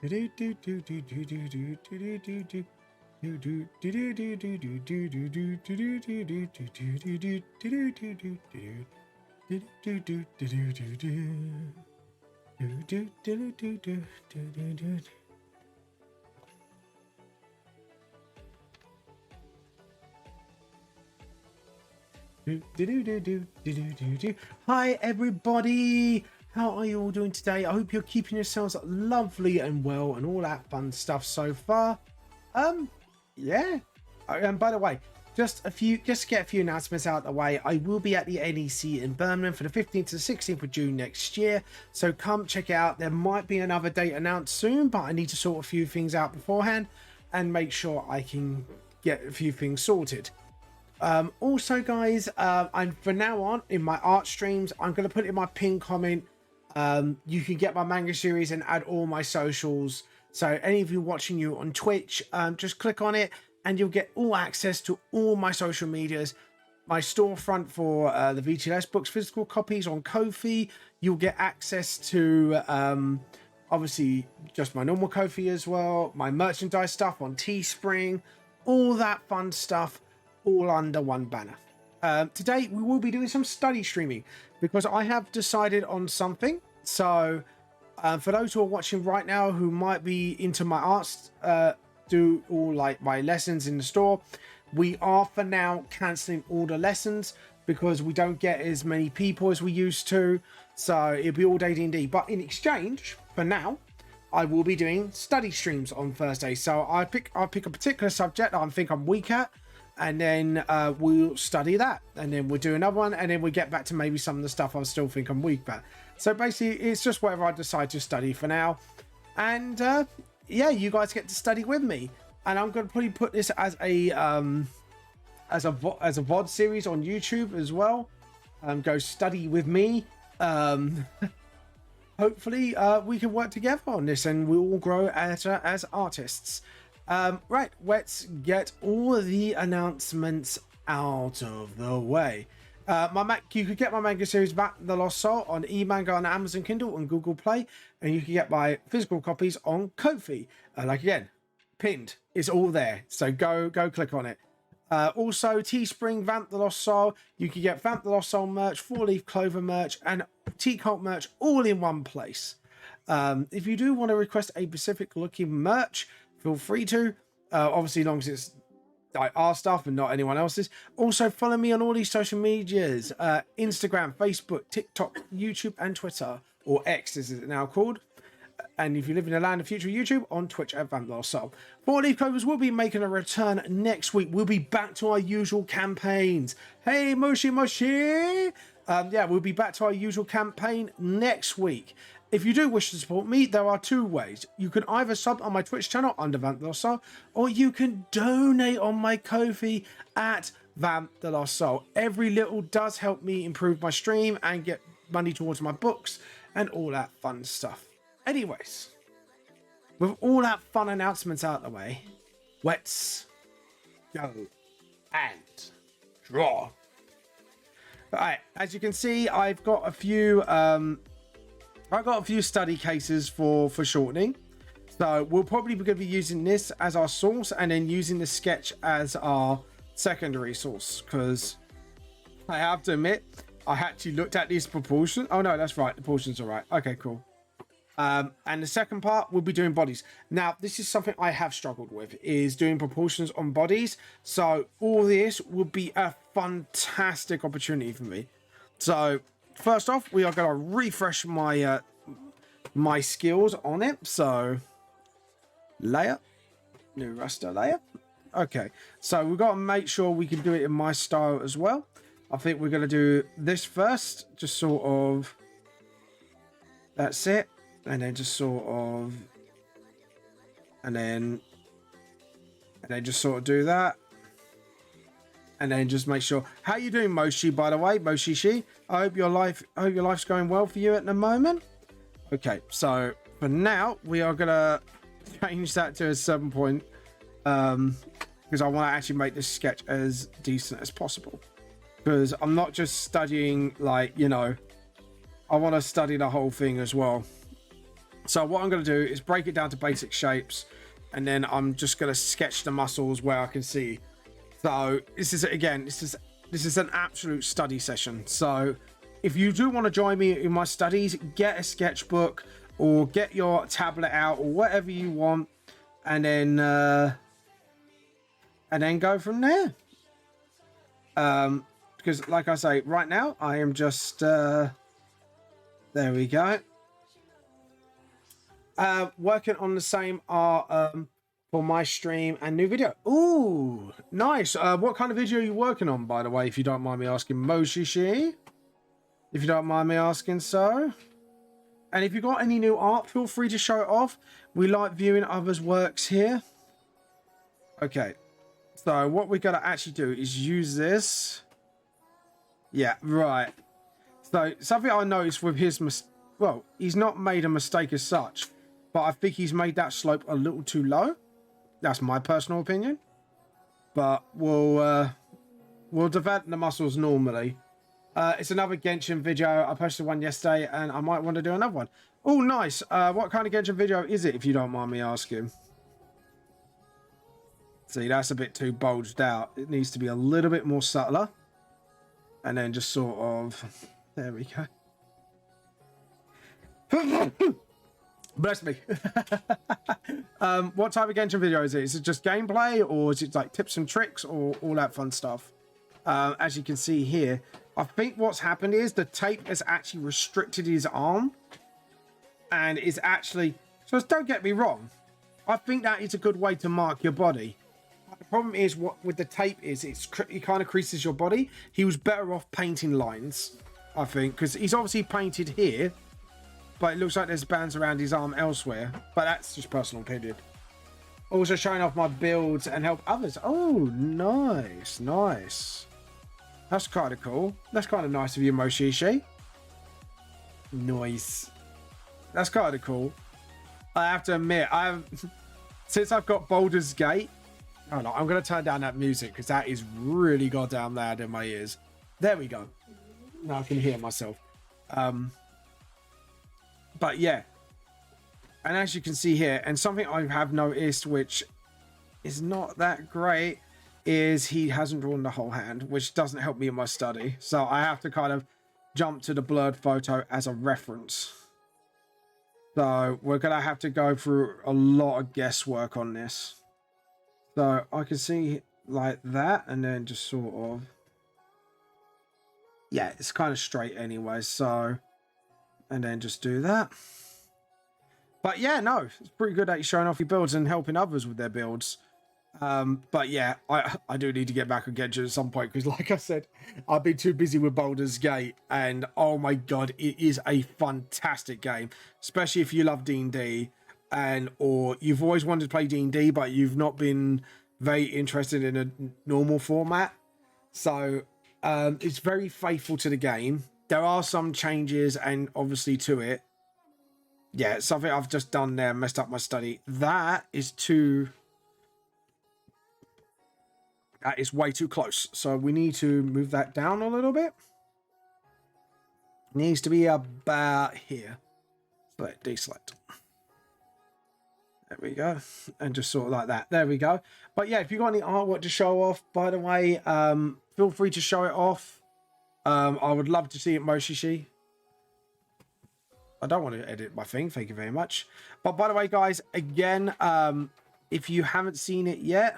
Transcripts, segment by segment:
Hi everybody, how are you all doing today? I hope you're keeping yourselves lovely and well and all that fun stuff so far. Yeah. And by the way, just to get a few announcements out of the way. I will be at the NEC in Birmingham for the 15th to 16th of June next year, so come check it out. There might be another date announced soon, but I need to sort a few things out beforehand and make sure I can get a few things sorted. Also guys, I'm from now on in my art streams, I'm going to put in my pinned comment, you can get my manga series and add all my socials. So any of you watching you on Twitch, just click on it and you'll get all access to all my social medias, my storefront for the VTLS books, physical copies on Ko-fi. You'll get access to obviously just my normal Ko-fi as well, my merchandise stuff on Teespring, all that fun stuff, all under one banner. Today we will be doing some study streaming because I have decided on something. So for those who are watching right now who might be into my arts, do all like my lessons in the store, we are for now cancelling all the lessons because we don't get as many people as we used to, so it'll be all day D&D. But in exchange, for now, I will be doing study streams on Thursday. So I'll pick a particular subject that I think I'm weak at, and then we'll study that, and then we'll do another one, and then we'll get back to maybe some of the stuff I still think I'm weak at. So basically it's just whatever I decide to study for now, and yeah, you guys get to study with me. And I'm going to probably put this as a VOD series on YouTube as well. Go study with me. Hopefully we can work together on this and we'll all grow as artists. Right, let's get all the announcements out of the way. You could get my manga series Back the Lost Soul on E-manga on Amazon Kindle and Google Play, and you can get my physical copies on Ko-fi. Like again, pinned, it's all there, so go click on it. Also Teespring, Vamp the Lost Soul, you can get Vamp the Lost Soul merch, 4-leaf clover merch, and T-Cult merch all in one place. If you do want to request a specific looking merch, feel free to, obviously as long as it's like our stuff and not anyone else's. Also follow me on all these social medias, Instagram, Facebook, TikTok, YouTube and Twitter, or X as it's now called. And if you live in the land of future YouTube, on Twitch at Vamp the Lost Soul. 4-leaf clovers will be making a return next week. We'll be back to our usual campaigns. Hey Moshi Moshi! Yeah, we'll be back to our usual campaign next week. If you do wish to support me, there are two ways. You can either sub on my Twitch channel under Vamp the Lost Soul, or you can donate on my Ko-fi at Vamp the Lost Soul. Every little does help me improve my stream and get money towards my books and all that fun stuff. Anyways, with all that fun announcements out of the way, let's go and draw. Alright, as you can see, I've got a few study cases for shortening. So we'll probably be going to be using this as our source and then using the sketch as our secondary source, because I have to admit, I actually looked at these proportions. Oh no, that's right. The proportions are right. Okay, cool. And the second part, we'll be doing bodies. Now, this is something I have struggled with, is doing proportions on bodies. So all this would be a fantastic opportunity for me. So first off, we are going to refresh my my skills on it. So layer, new raster layer. Okay, so we've got to make sure we can do it in my style as well. I think we're going to do this first, just sort of, that's it. And then just sort of, and then just sort of do that. And then just make sure. How you doing, Moshi, by the way? Moshi. I hope your life's going well for you at the moment. Okay, so for now we are gonna change that to a 7 point, because I want to actually make this sketch as decent as possible. Because I'm not just studying, like, you know, I want to study the whole thing as well. So what I'm going to do is break it down to basic shapes, and then I'm just going to sketch the muscles where I can see. So this is, again, this is an absolute study session. So if you do want to join me in my studies, get a sketchbook or get your tablet out or whatever you want, and then go from there. Because like I say, right now I am just there we go. Working on the same art for my stream and new video. Ooh, nice. What kind of video are you working on, by the way, if you don't mind me asking, Moshishi? If you don't mind me asking so. And if you've got any new art, feel free to show it off. We like viewing others' works here. Okay. So what we're going to actually do is use this. Yeah, right. So something I noticed with his... Well, he's not made a mistake as such, but I think he's made that slope a little too low. That's my personal opinion. But we'll develop the muscles normally. It's another Genshin video. I posted one yesterday, and I might want to do another one. Oh, nice. What kind of Genshin video is it, if you don't mind me asking? See, that's a bit too bulged out. It needs to be a little bit more subtler. And then just sort of... There we go. Bless me. What type of Genshin video is it? Is it just gameplay, or is it like tips and tricks, or all that fun stuff? As you can see here, I think what's happened is the tape has actually restricted his arm, and is actually... So don't get me wrong, I think that is a good way to mark your body. The problem is, what with the tape is it kind of creases your body. He was better off painting lines, I think, because he's obviously painted here, but it looks like there's bands around his arm elsewhere. But that's just personal opinion. Also showing off my builds and help others. Oh, nice, nice. That's kind of cool. That's kind of nice of you, Moshishi. Nice. That's kind of cool. I have to admit, since I've got Baldur's Gate. Oh no, I'm going to turn down that music because that is really goddamn loud in my ears. There we go. Now I can hear myself. But yeah, and as you can see here, and something I have noticed which is not that great is he hasn't drawn the whole hand, which doesn't help me in my study. So I have to kind of jump to the blurred photo as a reference. So we're going to have to go through a lot of guesswork on this. So I can see like that, and then just sort of... Yeah, it's kind of straight anyway, so... And then just do that. But yeah, no, it's pretty good that you're showing off your builds and helping others with their builds. But yeah, I do need to get back on Genshin at some point, because like I said, I've been too busy with Baldur's Gate, and oh my god, it is a fantastic game, especially if you love D&D, or you've always wanted to play D&D, but you've not been very interested in a normal format. So it's very faithful to the game. There are some changes, and obviously to it. Yeah, something I've just done there, messed up my study. That is way too close. So we need to move that down a little bit. It needs to be about here. Select, deselect. There we go. And just sort of like that. There we go. But yeah, if you've got any artwork to show off, by the way, feel free to show it off. I would love to see it, Moshishi. I don't want to edit my thing. Thank you very much. But by the way, guys, again, if you haven't seen it yet,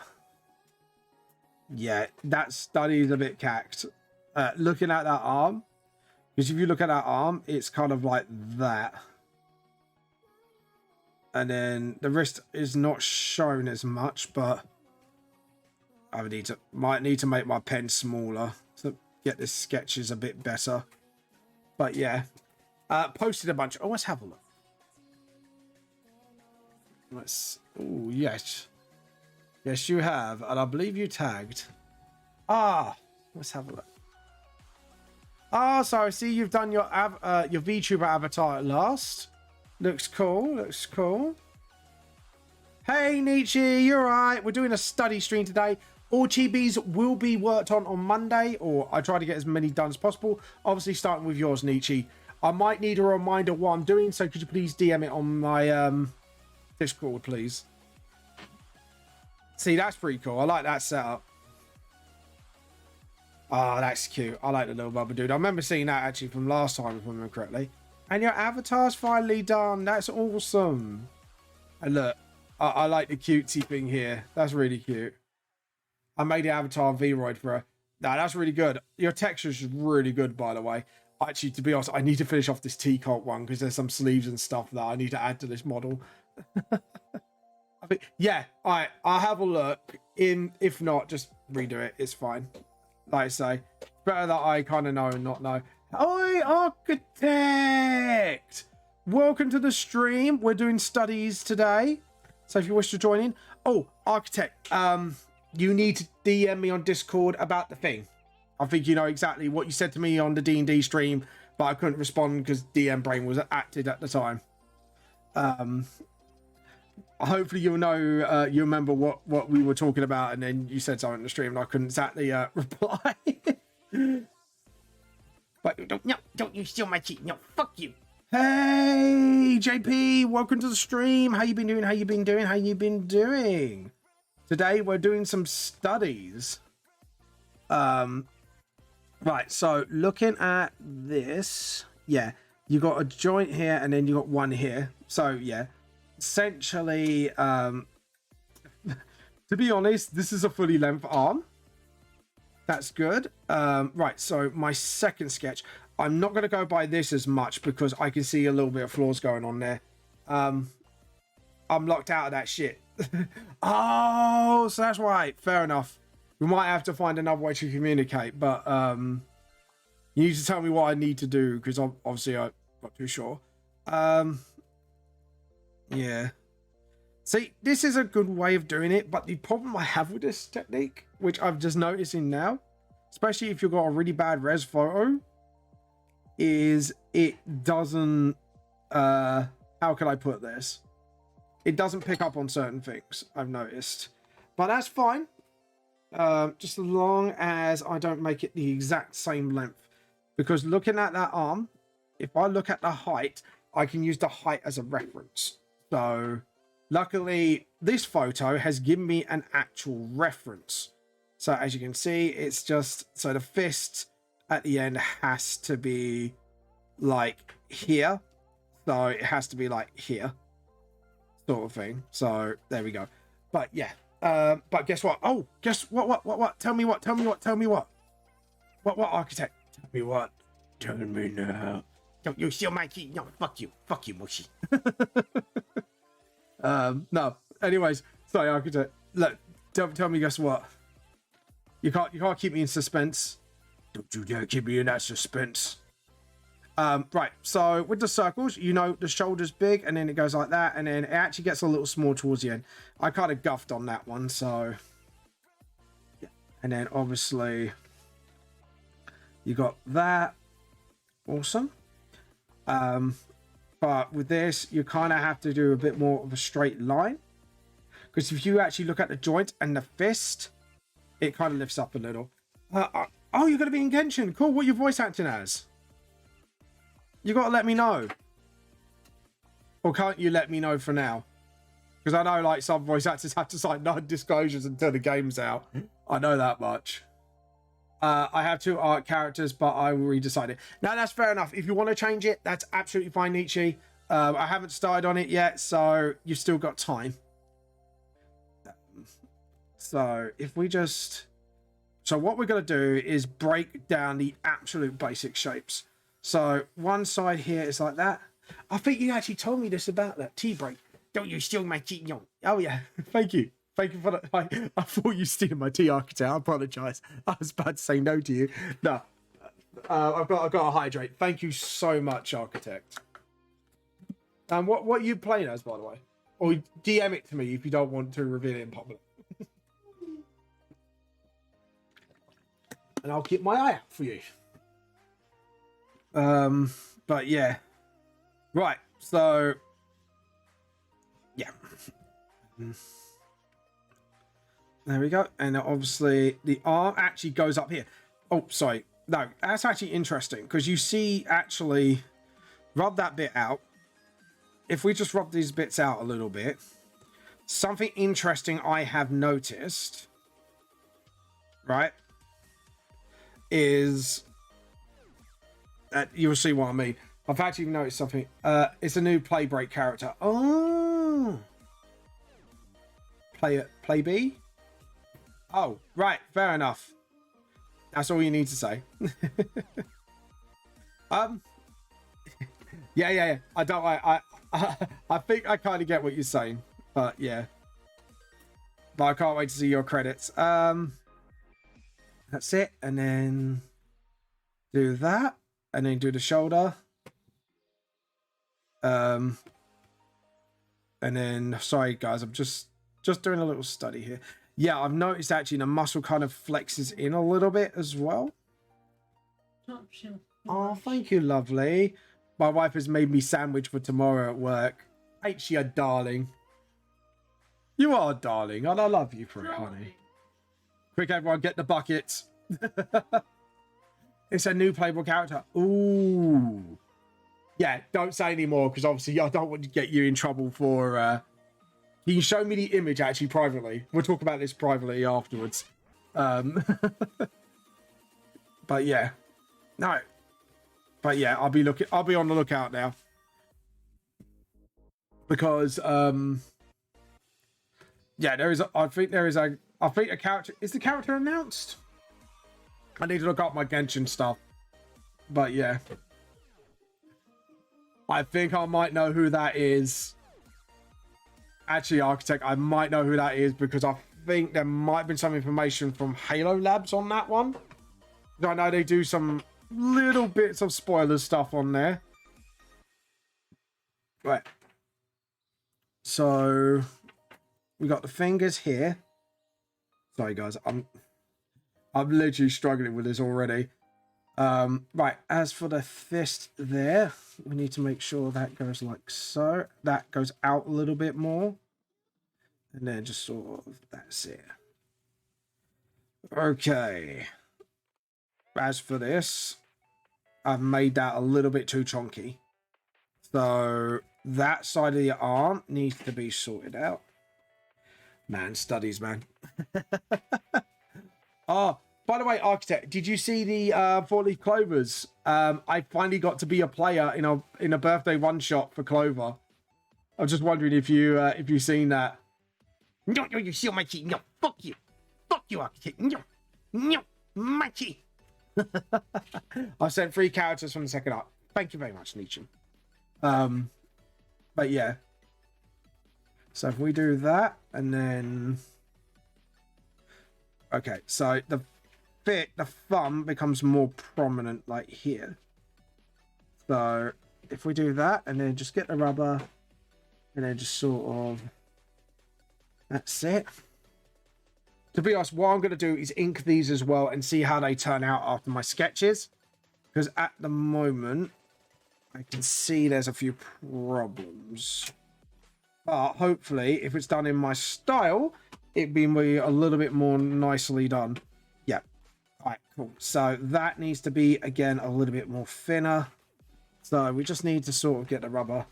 yeah, that study is a bit cacked. Looking at that arm, because if you look at that arm, it's kind of like that. And then the wrist is not shown as much, but I might need to make my pen smaller to get this sketches a bit better. But yeah, posted a bunch. Oh, let's have a look. Oh, yes. Yes, you have. And I believe you tagged. Let's have a look. So I see you've done your VTuber avatar at last. Looks cool. Looks cool. Hey, Nietzsche, you're right. We're doing a study stream today. All chibis will be worked on Monday, or I try to get as many done as possible. Obviously, starting with yours, Nietzsche. I might need a reminder what I'm doing, so could you please DM it on my Discord, please? See, that's pretty cool. I like that setup. Oh, that's cute. I like the little bubble dude. I remember seeing that actually from last time, if I remember correctly. And your avatar's finally done. That's awesome. And look, I like the cutesy thing here. That's really cute. I made the avatar V-Roid for her. Nah, that's really good. Your texture's really good, by the way. Actually, to be honest, I need to finish off this T-Cult one because there's some sleeves and stuff that I need to add to this model. I think, yeah, all right, I'll have a look. If not, just redo it. It's fine. Like I say, better that I kind of know and not know. Hi, Architect! Welcome to the stream. We're doing studies today. So if you wish to join in. Oh, Architect, you need to DM me on Discord about the thing. I think you know exactly what you said to me on the D&D stream, but I couldn't respond because DM Brain was active at the time. Hopefully you'll know, you remember what we were talking about, and then you said something in the stream and I couldn't exactly reply. But don't you steal my cheat. No, fuck you. Hey, JP, welcome to the stream. How you been doing? How you been doing? How you been doing? Today we're doing some studies. Right, so looking at this, yeah, you got a joint here and then you got one here. So yeah, essentially, to be honest, this is a fully length arm. That's good. Right, so my second sketch, I'm not going to go by this as much because I can see a little bit of flaws going on there. I'm locked out of that shit. Oh, so that's right. Fair enough. We might have to find another way to communicate, but you need to tell me what I need to do because obviously I'm not too sure. Yeah. See, this is a good way of doing it, but the problem I have with this technique, which I'm just noticing now, especially if you've got a really bad res photo, is it doesn't, how can I put this? It doesn't pick up on certain things, I've noticed. But that's fine. Just as long as I don't make it the exact same length. Because looking at that arm, if I look at the height, I can use the height as a reference. So luckily, this photo has given me an actual reference. So as you can see, it's just, so the fist at the end has to be like here. So it has to be like here, sort of thing. So there we go. But yeah, but guess what? Oh, guess what? Tell me what? What, Architect? Tell me what? Tell me now. Don't you steal my key? No, fuck you, Mushy. No. Anyways, sorry, Architect. Look, tell me. Guess what? You can't keep me in suspense. Don't you dare keep me in that suspense. Right. So with the circles, you know, the shoulder's big, and then it goes like that, and then it actually gets a little small towards the end. I kind of guffed on that one, so yeah. And then obviously you got that. Awesome. But with this, you kind of have to do a bit more of a straight line, because if you actually look at the joint and the fist, it kind of lifts up a little. Oh, you're going to be in Genshin. Cool. What are you voice acting as? You got to let me know. Or can't you let me know for now? Because I know like some voice actors have to sign non-disclosures until the game's out. I know that much. I have two art characters, but I will redecide it. Now, that's fair enough. If you want to change it, that's absolutely fine, Nietzsche. I haven't started on it yet, so you've still got time. So if we just... So what we're going to do is break down the absolute basic shapes. So one side here is like that. I think you actually told me this about that tea break. Don't you steal my tea? Oh yeah, thank you. Thank you for that. I thought you stealing my tea, Architect. I apologize. I was about to say no to you. No, I've got to hydrate. Thank you so much, Architect. And what are you playing as, by the way? Or DM it to me if you don't want to reveal it in public. And I'll keep my eye out for you. But yeah. Right, so yeah. There we go. And obviously the arm actually goes up here. Oh, sorry. No, that's actually interesting because you see actually rub that bit out. If we just rub these bits out a little bit, something interesting I have noticed, right, is that you'll see what I mean. I've actually noticed something. It's a new play break character. Oh, play B. Oh, right, fair enough. That's all you need to say. Yeah. I think I kind of get what you're saying, but yeah. But I can't wait to see your credits. That's it, and then do that, and then do the shoulder. And then, sorry guys, I'm just doing a little study here. Yeah, I've noticed actually the muscle kind of flexes in a little bit as well. Oh, thank you, lovely. My wife has made me sandwich for tomorrow at work. Ain't she a darling? You are a darling, and I love you for it, honey. Quick, everyone, get the buckets. It's a new playable character. Ooh. Yeah, don't say any more, because obviously I don't want to get you in trouble for... You can show me the image, actually, privately. We'll talk about this privately afterwards. But yeah. No. But yeah, I'll be on the lookout now. Because, yeah, I think a character... Is the character announced? I need to look up my Genshin stuff. But yeah. I think I might know who that is. Actually, Architect, I might know who that is because I think there might have been some information from Halo Labs on that one. I know they do some little bits of spoiler stuff on there. Right. So we got the fingers here. Sorry guys, I'm literally struggling with this already. Right, as for the fist there, we need to make sure that goes like so. That goes out a little bit more. And then just sort of, that's it. Okay. As for this, I've made that a little bit too chunky. So that side of the arm needs to be sorted out. Man, studies, man. Oh, by the way, Architect, did you see the four-leaf clovers? I finally got to be a player in a birthday one-shot for Clover. I was just wondering if you've seen that. No, you steal my key. No, fuck you, Architect. No, my key. I sent 3 characters from the second arc. Thank you very much, Nietzsche. But yeah. So if we do that, and then okay, so the thumb becomes more prominent, like here. So if we do that, and then just get the rubber, and then just sort of. That's it. To be honest, what I'm going to do is ink these as well and see how they turn out after my sketches. Because at the moment, I can see there's a few problems. But hopefully, if it's done in my style, it'd be a little bit more nicely done. Yeah. All right, cool. So that needs to be, again, a little bit more thinner. So we just need to sort of get the rubber.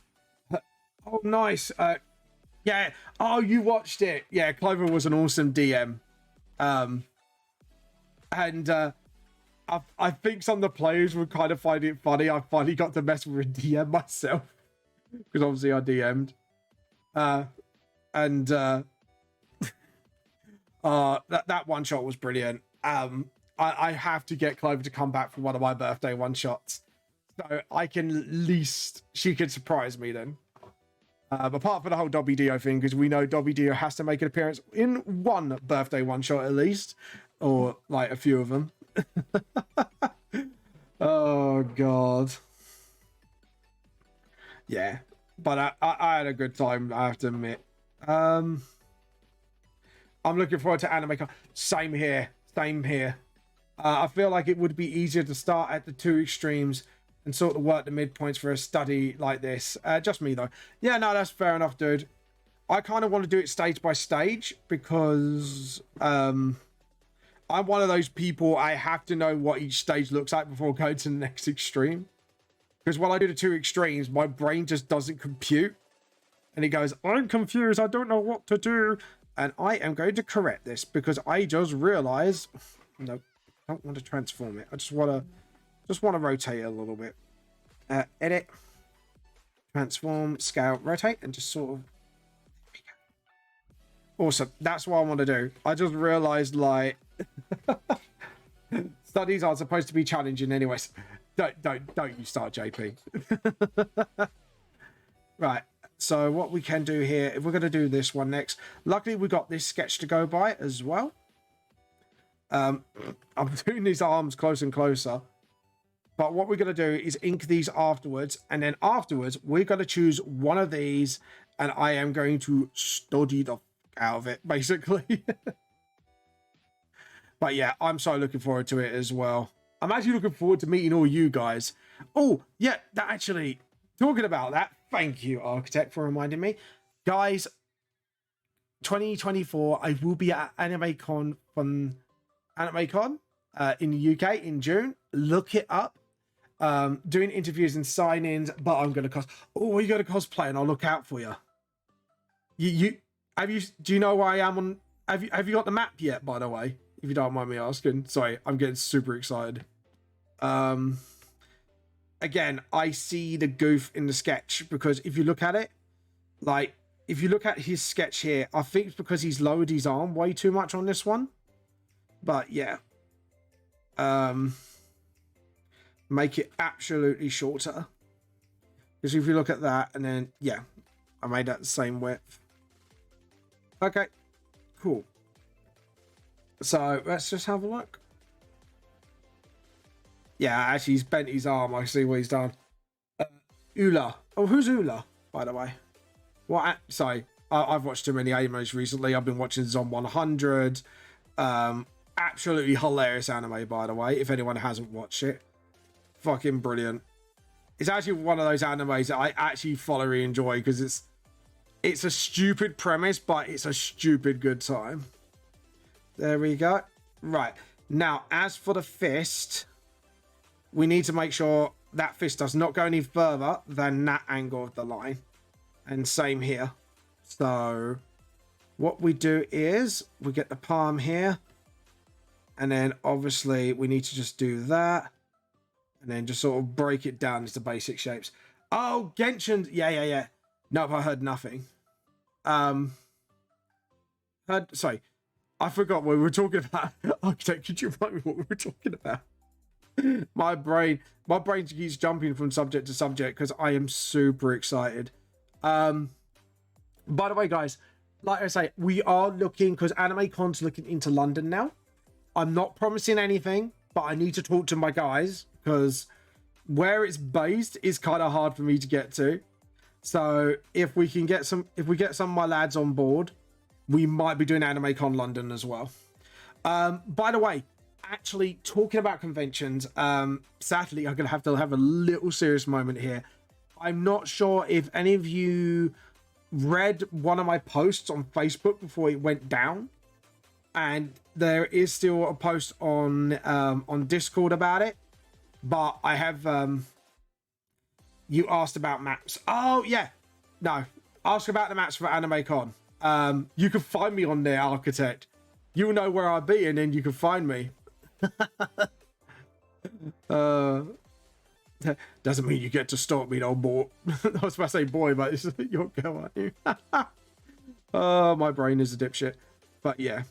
Oh, nice. Yeah. Oh, you watched it. Yeah, Clover was an awesome DM. And I think some of the players would kind of find it funny. I finally got to mess with a DM myself. Because obviously I DM'd. That one shot was brilliant. I have to get Clover to come back for one of my birthday one shots. So I can at least... She could surprise me then. Apart from the whole Dobby Dio thing, because we know Dobby Dio has to make an appearance in one birthday one shot at least, or like a few of them. Oh god, yeah. But I had a good time, I have to admit. I'm looking forward to Anime Con. Same here. I feel like it would be easier to start at the 2 extremes and sort of work the midpoints for a study like this. Just me, though. Yeah, no, that's fair enough, dude. I kind of want to do it stage by stage because I'm one of those people, I have to know what each stage looks like before going to the next extreme. Because while I do the two extremes, my brain just doesn't compute. And it goes, I'm confused. I don't know what to do. And I am going to correct this because I just realized, no, I don't want to transform it. I just want to rotate it a little bit. Edit, transform, scale, rotate, and just sort of. Awesome. That's what I want to do. I just realized, like, studies aren't supposed to be challenging anyways. Don't you start, JP. Right. So what we can do here, if we're going to do this one next, luckily we got this sketch to go by as well. I'm doing these arms closer and closer. But what we're going to do is ink these afterwards. And then afterwards, we're going to choose one of these. And I am going to study the out of it, basically. But yeah, I'm so looking forward to it as well. I'm actually looking forward to meeting all you guys. Oh, yeah, that actually, talking about that, thank you, Architect, for reminding me. Guys, 2024, I will be at AnimeCon in the UK in June. Look it up. Doing interviews and sign-ins, but I'm going to Oh, you got to cosplay and I'll look out for you. Do you know where I am on... Have you got the map yet, by the way? If you don't mind me asking. Sorry, I'm getting super excited. Again, I see the goof in the sketch because if you look at it, like, if you look at his sketch here, I think it's because he's lowered his arm way too much on this one. But yeah. Make it absolutely shorter. Because if you look at that, and then, yeah, I made that the same width. Okay, cool. So let's just have a look. Yeah, actually, he's bent his arm. I see what he's done. Ula. Oh, who's Ula, by the way? What? Sorry, I've watched too many animes recently. I've been watching Zom 100. Absolutely hilarious anime, by the way, if anyone hasn't watched it. Fucking brilliant. It's actually one of those animes that I actually thoroughly enjoy because it's a stupid premise, but it's a stupid good time. There we go. Right. Now, as for the fist, we need to make sure that fist does not go any further than that angle of the line. And same here. So what we do is we get the palm here. And then obviously we need to just do that. And then just sort of break it down into basic shapes. Oh, Genshin. Yeah. Nope, I heard nothing. Sorry. I forgot what we were talking about. Architect, could you remind me what we were talking about? My brain keeps jumping from subject to subject because I am super excited. By the way, guys, like I say, we are looking, because AnimeCon's looking into London now. I'm not promising anything, but I need to talk to my guys because where it's based is kind of hard for me to get to. So if we get some of my lads on board, we might be doing AnimeCon London as well. By the way, actually talking about conventions, sadly, I'm going to have a little serious moment here. I'm not sure if any of you read one of my posts on Facebook before it went down. And there is still a post on Discord about it. But I have... you asked about maps. Oh, yeah. No. Ask about the maps for AnimeCon. You can find me on there, Architect. You'll know where I'll be, and then you can find me. Doesn't mean you get to stalk me, though, boy. I was about to say boy, but it's your girl, aren't you? Oh, my brain is a dipshit. But yeah.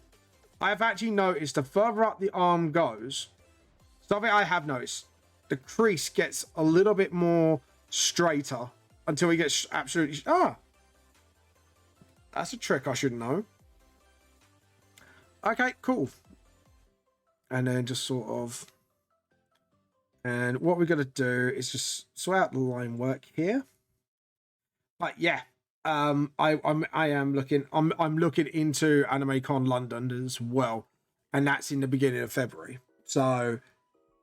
I've actually noticed the further up the arm goes, something I have noticed, the crease gets a little bit more straighter until it gets absolutely... That's a trick I should know. Okay, cool. And then just sort of... And what we're going to do is just sort out the line work here. But yeah, I'm looking into AnimeCon London as well. And that's in the beginning of February. So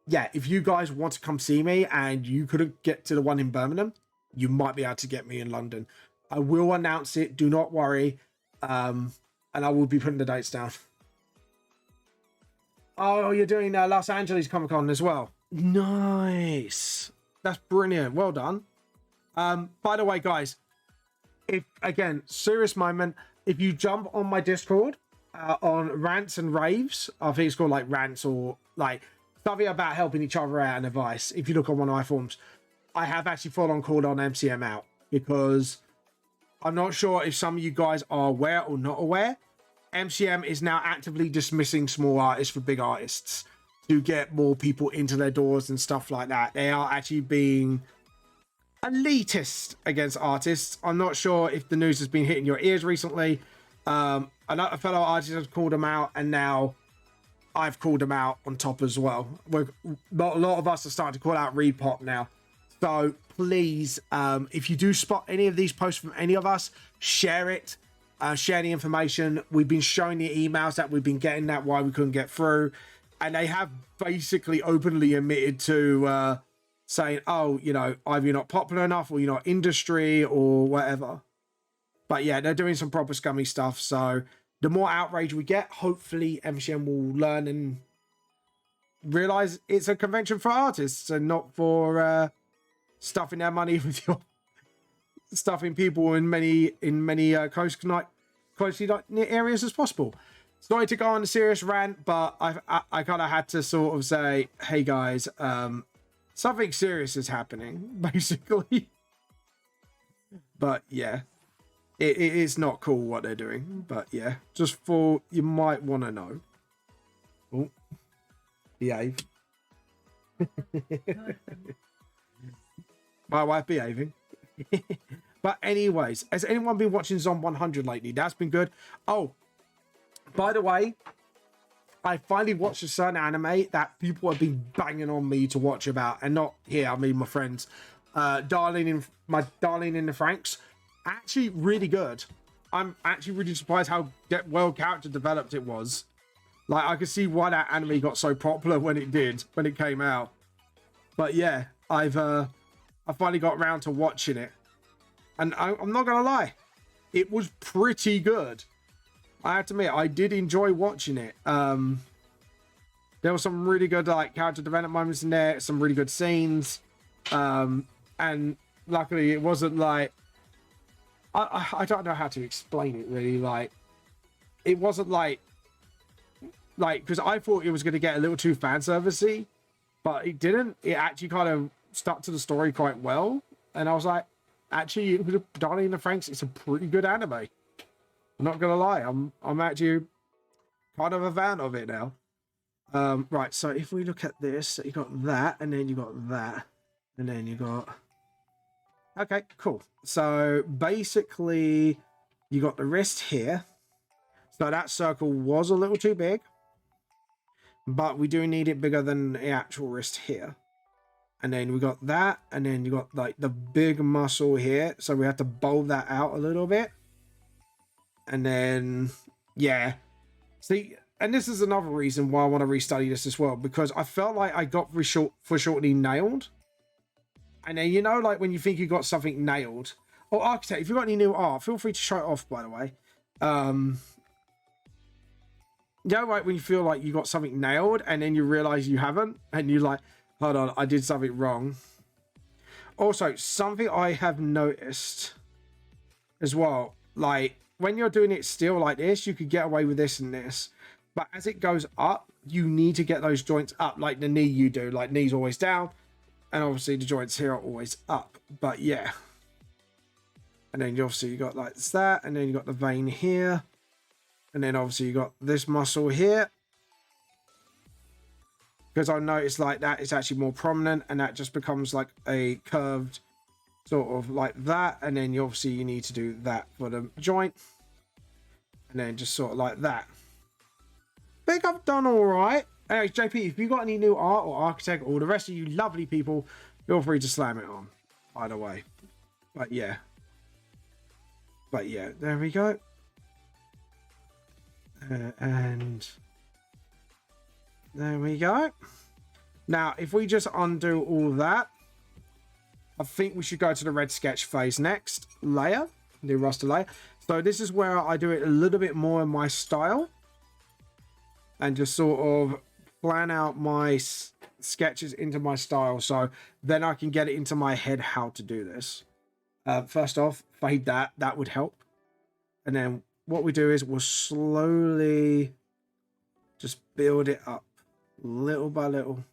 yeah, if you guys want to come see me and you couldn't get to the one in Birmingham, you might be able to get me in London. I will announce it. Do not worry. And I will be putting the dates down. Oh, you're doing Los Angeles Comic Con as well. Nice. That's brilliant. Well done. By the way, guys, if again, serious moment, if you jump on my Discord on rants and raves, I think it's called like rants or like something about helping each other out and advice. If you look on one of my forums, I have actually full on called on MCM out because I'm not sure if some of you guys are aware or not aware. MCM is now actively dismissing small artists for big artists to get more people into their doors and stuff like that. They are actually being elitist against artists. I'm not sure if the news has been hitting your ears recently. A fellow artist has called them out, and now I've called them out on top as well. A lot of us are starting to call out Repop now. So please, if you do spot any of these posts from any of us, share it. Share the information. We've been showing the emails that we've been getting, that why we couldn't get through, and they have basically openly admitted to saying, oh, you know, either you're not popular enough or you're not industry or whatever. But yeah, they're doing some proper scummy stuff. So the more outrage we get, hopefully MCM will learn and realize it's a convention for artists and not for stuffing their money with your stuffing people in many closely near areas as possible. Sorry to go on a serious rant, but I kind of had to sort of say, hey guys, something serious is happening, basically. But yeah, it is not cool what they're doing. But yeah, just for you might want to know. Oh, behave. My wife behaving. But anyways, has anyone been watching Zom 100 lately? That's been good. Oh, by the way, I finally watched a certain anime that people have been banging on me to watch about, and not here, I mean my friends. Darling in the Franxx. Actually really good. I'm actually really surprised how well character developed it was. Like, I could see why that anime got so popular when it came out. But yeah, I finally got around to watching it. And I'm not gonna lie, it was pretty good. I have to admit, I did enjoy watching it. There were some really good like character development moments in there, some really good scenes. And luckily it wasn't like I don't know how to explain it really. Like, it wasn't like because I thought it was going to get a little too fan servicey, but it didn't. It actually kind of stuck to the story quite well, and I was like, actually, Darling in the Franxx, it's a pretty good anime. I'm not gonna lie, I'm actually kind of a fan of it now. Right, so if we look at this, you got that, and then you got that, and then you got. Okay, cool. So basically, you got the wrist here. So that circle was a little too big, but we do need it bigger than the actual wrist here. And then we got that, and then you got like the big muscle here. So we have to bulb that out a little bit. And then, yeah. See, and this is another reason why I want to restudy this as well, because I felt like I got foreshortening nailed. And then, you know, like when you think you got something nailed. Oh, Architect, if you've got any new art, feel free to show it off, by the way. You know, like when you feel like you got something nailed and then you realize you haven't, and you're like, hold on, I did something wrong. Also, something I have noticed as well, like when you're doing it still like this, you could get away with this and this. But as it goes up, you need to get those joints up, like the knee you do. Like, knee's always down. And obviously the joints here are always up. But yeah. And then obviously you got like that. And then you got the vein here. And then obviously you got this muscle here. Because I noticed like that is actually more prominent. And that just becomes like a curved sort of like that. And then you need to do that for the joint. And then just sort of like that. I think I've done all right. Anyway, JP, if you got any new art or Architect or the rest of you lovely people, feel free to slam it on. Either way. But yeah, there we go. And there we go. Now, if we just undo all that, I think we should go to the red sketch phase next. Layer, the raster layer. So this is where I do it a little bit more in my style. And just sort of plan out my sketches into my style, so then I can get it into my head how to do this. First off, fade that. That would help. And then what we do is we'll slowly just build it up little by little.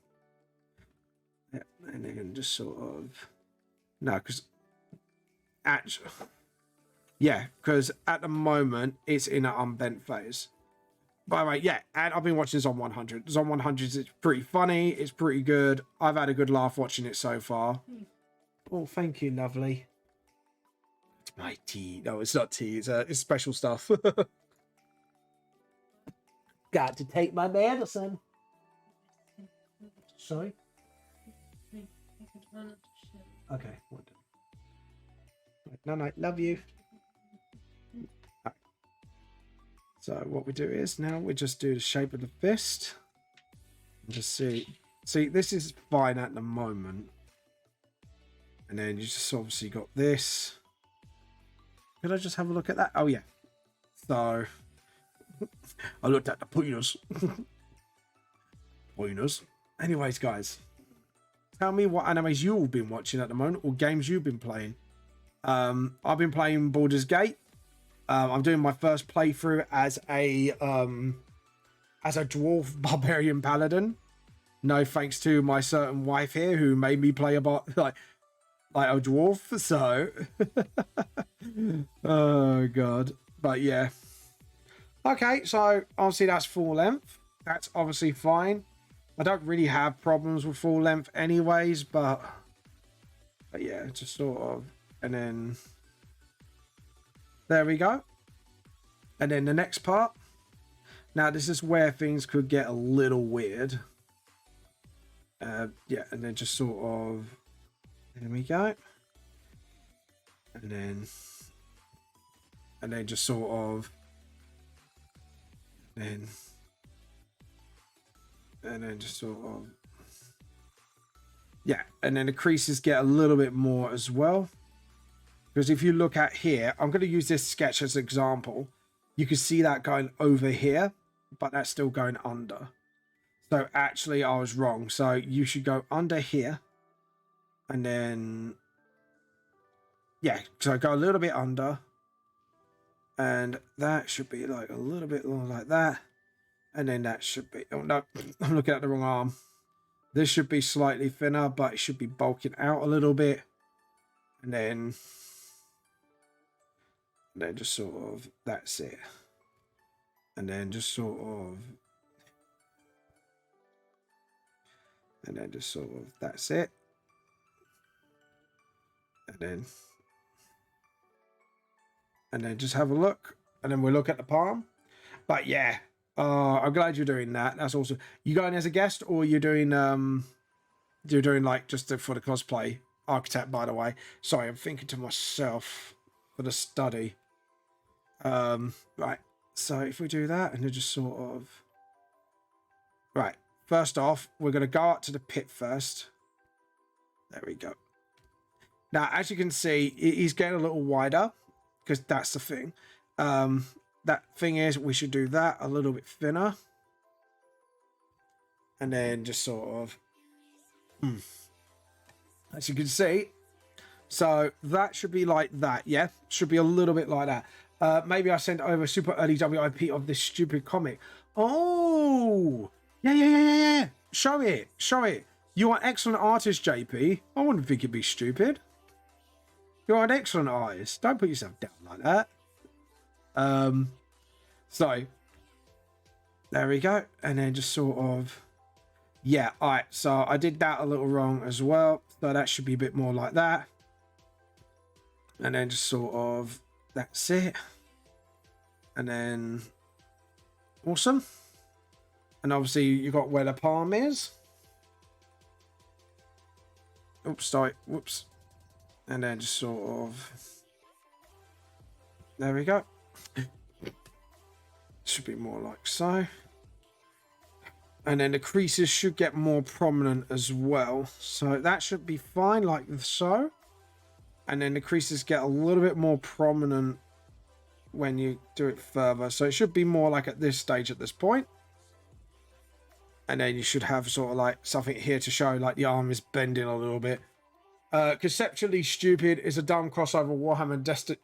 Yeah, and then just sort of... No, because... Actually... Yeah, because at the moment, it's in an unbent phase. By the way, yeah, and I've been watching Zon 100. Zon 100 is pretty funny. It's pretty good. I've had a good laugh watching it so far. Oh, thank you, lovely. It's my tea. No, it's not tea. It's special stuff. Got to take my medicine. Sorry? Okay. No, love you. So what we do is now we just do the shape of the fist. Just see, this is fine at the moment. And then you just obviously got this. Could I just have a look at that? Oh yeah. So I looked at the pointers. Pointers. Anyways, guys, tell me what animes you've been watching at the moment or games you've been playing. I've been playing Baldur's Gate. I'm doing my first playthrough as a dwarf barbarian paladin. No thanks to my certain wife here who made me play like a dwarf. So, oh god, but yeah. Okay, so obviously that's full length. That's obviously fine. I don't really have problems with full length, anyways. But yeah, just sort of, and then. There we go. And then the next part. Now, this is where things could get a little weird. Yeah, and then just sort of... There we go. And then just sort of... And then just sort of... Yeah, and then the creases get a little bit more as well. Because if you look at here, I'm going to use this sketch as an example. You can see that going over here, but that's still going under. So actually, I was wrong. So you should go under here. And then, yeah, so go a little bit under. And that should be like a little bit long like that. And then that should be, oh no, I'm looking at the wrong arm. This should be slightly thinner, but it should be bulking out a little bit. And then just sort of, that's it. And then just sort of, and then just sort of, that's it. And then just have a look. And then we'll look at the palm. But yeah, I'm glad you're doing that. That's awesome. You going as a guest, or you're doing like just for the cosplay? Architect, by the way. Sorry, I'm thinking to myself for the study. Right, so if we do that and then just sort of, right, first off, we're going to go up to the pit first. There we go. Now, as you can see, he's getting a little wider because that's the thing. That thing is, we should do that a little bit thinner. And then just sort of, as you can see, so that should be like that. Yeah, should be a little bit like that. Maybe I sent over super early WIP of this stupid comic. Oh, yeah. Show it. You are an excellent artist, JP. I wouldn't think it'd be stupid. You're an excellent artist. Don't put yourself down like that. So there we go. And then just sort of, yeah. All right. So I did that a little wrong as well. So that should be a bit more like that. And then just sort of, that's it. And then, awesome. And obviously you got where the palm is. Oops, sorry. Whoops. And then just sort of, there we go. Should be more like so. And then the creases should get more prominent as well. So that should be fine, like so. And then the creases get a little bit more prominent when you do it further. So it should be more like at this stage at this point. And then you should have sort of like something here to show like the arm is bending a little bit. Conceptually Stupid is a dumb crossover Warhammer Destiny.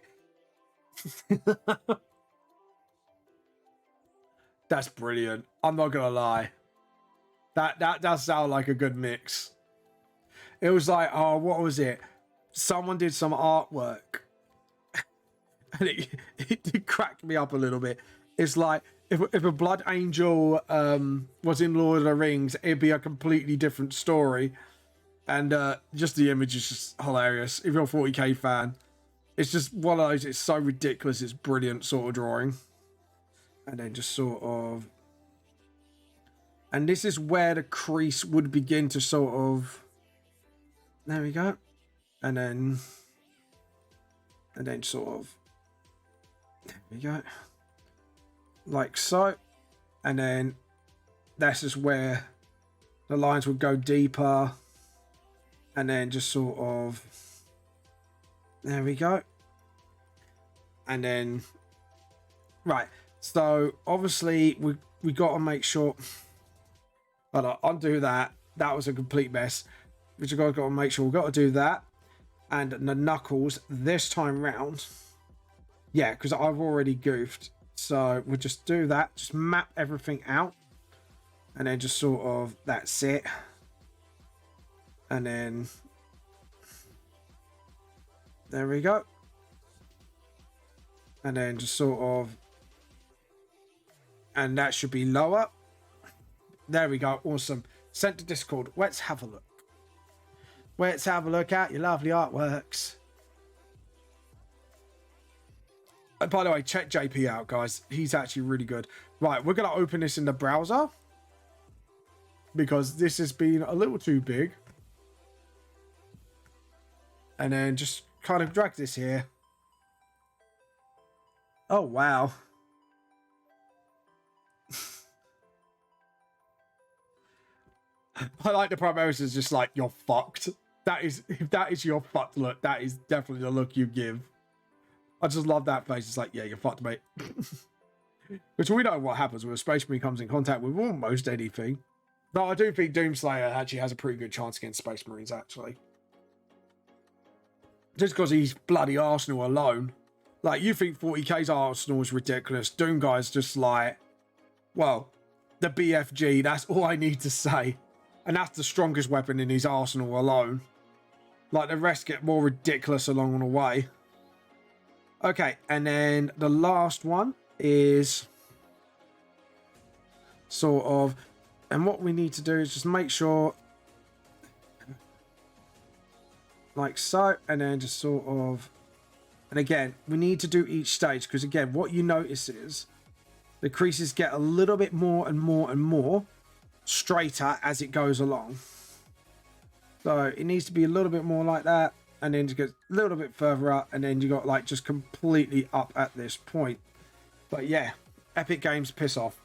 That's brilliant. I'm not gonna lie. That does sound like a good mix. It was like, oh, what was it? Someone did some artwork. And it cracked me up a little bit. It's like, if a Blood Angel was in Lord of the Rings, it'd be a completely different story. And just the image is just hilarious. If you're a 40k fan, it's just one of those, it's so ridiculous, it's brilliant sort of drawing. And then just sort of... And this is where the crease would begin to sort of... There we go. And then sort of... There we go. Like so. And then this is where the lines would go deeper. And then just sort of... There we go. And then... Right. So, obviously, we got to make sure... Hold on, undo that. That was a complete mess. Which we've got to make sure we've got to do that. And the knuckles this time round. Yeah, because I've already goofed. So, we'll just do that. Just map everything out. And then just sort of... That's it. And then... There we go. And then just sort of... And that should be lower. There we go. Awesome. Sent to Discord. Let's have a look. Let's have a look at your lovely artworks. And by the way, check JP out, guys. He's actually really good. Right, we're going to open this in the browser. Because this has been a little too big. And then just kind of drag this here. Oh, wow. I like the Primaris is just like, you're fucked. If that is your fucked look, that is definitely the look you give. I just love that face. It's like, yeah, you're fucked, mate. Which we know what happens when a Space Marine comes in contact with almost anything. But I do think Doomslayer actually has a pretty good chance against Space Marines, actually. Just because he's bloody Arsenal alone. Like, you think 40k's Arsenal is ridiculous. Doom guy's just like, well, the BFG, that's all I need to say. And that's the strongest weapon in his arsenal alone. Like, the rest get more ridiculous along the way. Okay, and then the last one is sort of... And what we need to do is just make sure... Like so, and then just sort of... And again, we need to do each stage, because again, what you notice is the creases get a little bit more and more and more straighter as it goes along. So it needs to be a little bit more like that, and then to get a little bit further up, and then you got like just completely up at this point. But yeah, Epic Games, piss off.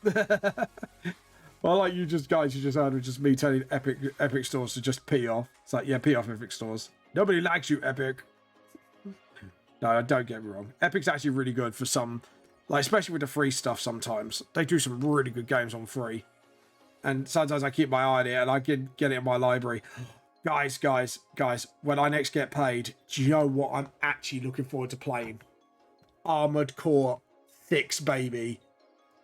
Well, like you just heard with just me telling Epic stores to just pee off. It's like, yeah, pee off, Epic stores. Nobody likes you, Epic. No, don't get me wrong. Epic's actually really good for some, like, especially with the free stuff sometimes. They do some really good games on free. And sometimes I keep my eye on it and I get it in my library. Guys, when I next get paid, do you know what I'm actually looking forward to playing? Armored Core 6, baby.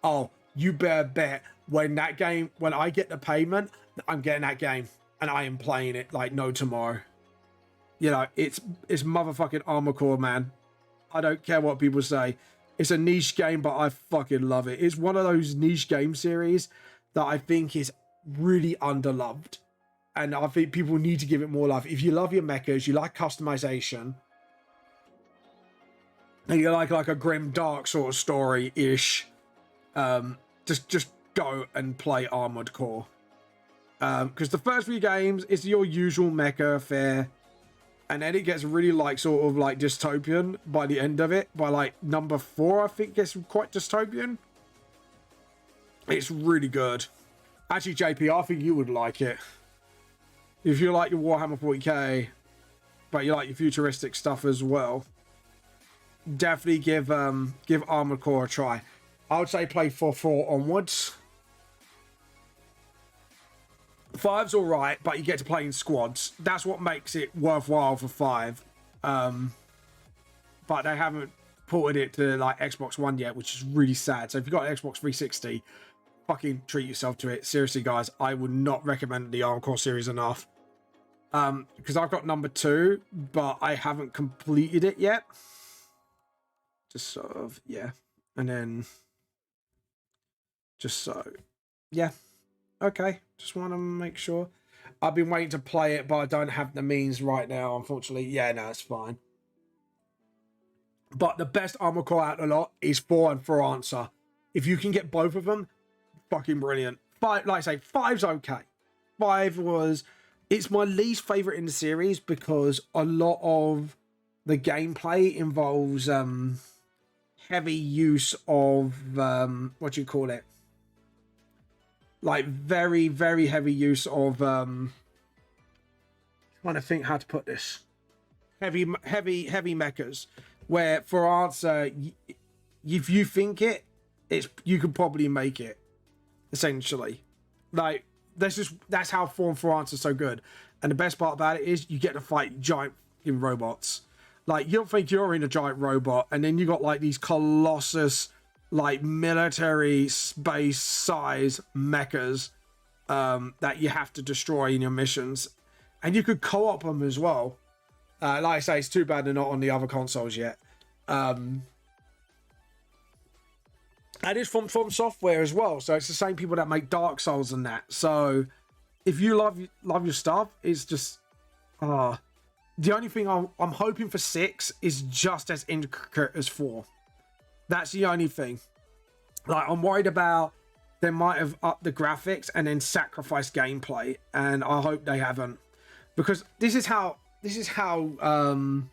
Oh, you better bet when I get the payment, I'm getting that game and I am playing it like no tomorrow. You know, it's motherfucking Armored Core, man. I don't care what people say. It's a niche game, but I fucking love it. It's one of those niche game series that I think is really underloved. And I think people need to give it more love. If you love your mechas, you like customization, and you like a grim dark sort of story-ish, just go and play Armored Core. Because the first few games is your usual mecha affair, and then it gets really like sort of like dystopian by the end of it. By like number 4, I think it gets quite dystopian. It's really good. Actually, JP, I think you would like it. If you like your Warhammer 40k, but you like your futuristic stuff as well, definitely give Armored Core a try. I would say play 4 onwards. 5's all right, but you get to play in squads. That's what makes it worthwhile for 5. But they haven't ported it to like Xbox One yet, which is really sad. So if you've got an Xbox 360, fucking treat yourself to it. Seriously, guys, I would not recommend the Armored Core series enough. Because I've got number 2, but I haven't completed it yet. Just sort of, yeah. And then just so, yeah. Okay, just want to make sure. I've been waiting to play it, but I don't have the means right now, unfortunately. Yeah, no, it's fine. But the best Armored Core out of the lot is 4 and For Answer. If you can get both of them, fucking brilliant. 5, like I say, 5's okay. 5 was... It's my least favourite in the series because a lot of the gameplay involves heavy use of... what do you call it? Like, very, very heavy use of... trying to think how to put this. Heavy mechas. Where, For Answer, if you think you could probably make it, essentially. Like, that's how For Answer is so good. And the best part about it is you get to fight giant fucking robots. Like, you don't think you're in a giant robot, and then you got, like, these colossus, like, military space size mechas that you have to destroy in your missions. And you could co-op them as well. Like I say, it's too bad they're not on the other consoles yet. And it's from Software as well, so it's the same people that make Dark Souls and that. So if you love your stuff, it's just the only thing I'm hoping for 6 is just as intricate as 4. That's the only thing. Like, I'm worried about they might have upped the graphics and then sacrificed gameplay, and I hope they haven't, because this is how customizable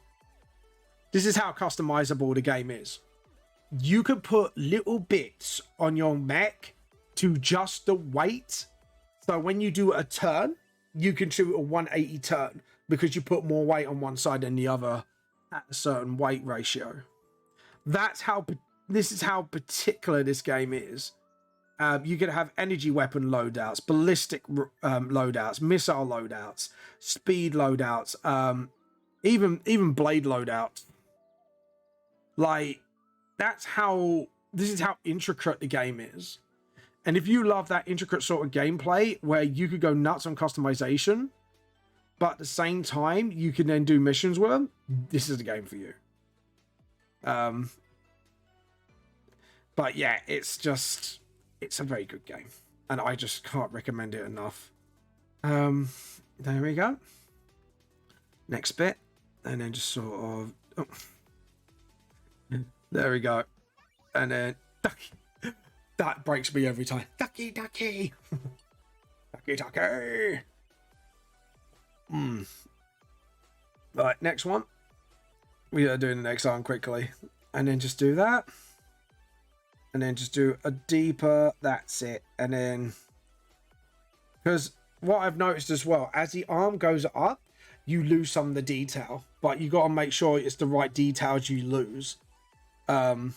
the game is. You could put little bits on your mech to just the weight. So when you do a turn, you can do a 180 turn because you put more weight on one side than the other at a certain weight ratio. This is how particular this game is. You could have energy weapon loadouts, ballistic loadouts, missile loadouts, speed loadouts, even blade loadouts. Like, this is how intricate the game is. And if you love that intricate sort of gameplay where you could go nuts on customization, but at the same time you can then do missions with them, this is the game for you. But yeah, it's a very good game, and I just can't recommend it enough. There we go. Next bit, and then just sort of, there we go, and then ducky. That breaks me every time. Ducky, ducky, ducky, ducky. Right, next one. We are doing the next one quickly, and then just do that. And then just do a deeper, that's it. And then, because what I've noticed as well, as the arm goes up, you lose some of the detail, but you got to make sure it's the right details you lose. Okay,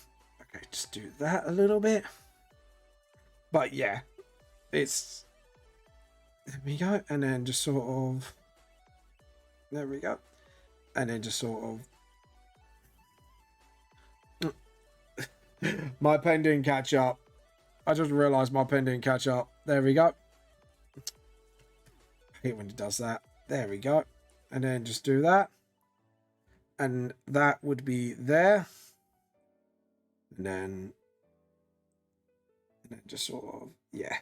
just do that a little bit. But yeah, it's, there we go. And then just sort of, there we go. And then just sort of, my pen didn't catch up. I just realized my pen didn't catch up. There we go. I hate when it does that. There we go. And then just do that. And that would be there. And then just sort of, yeah.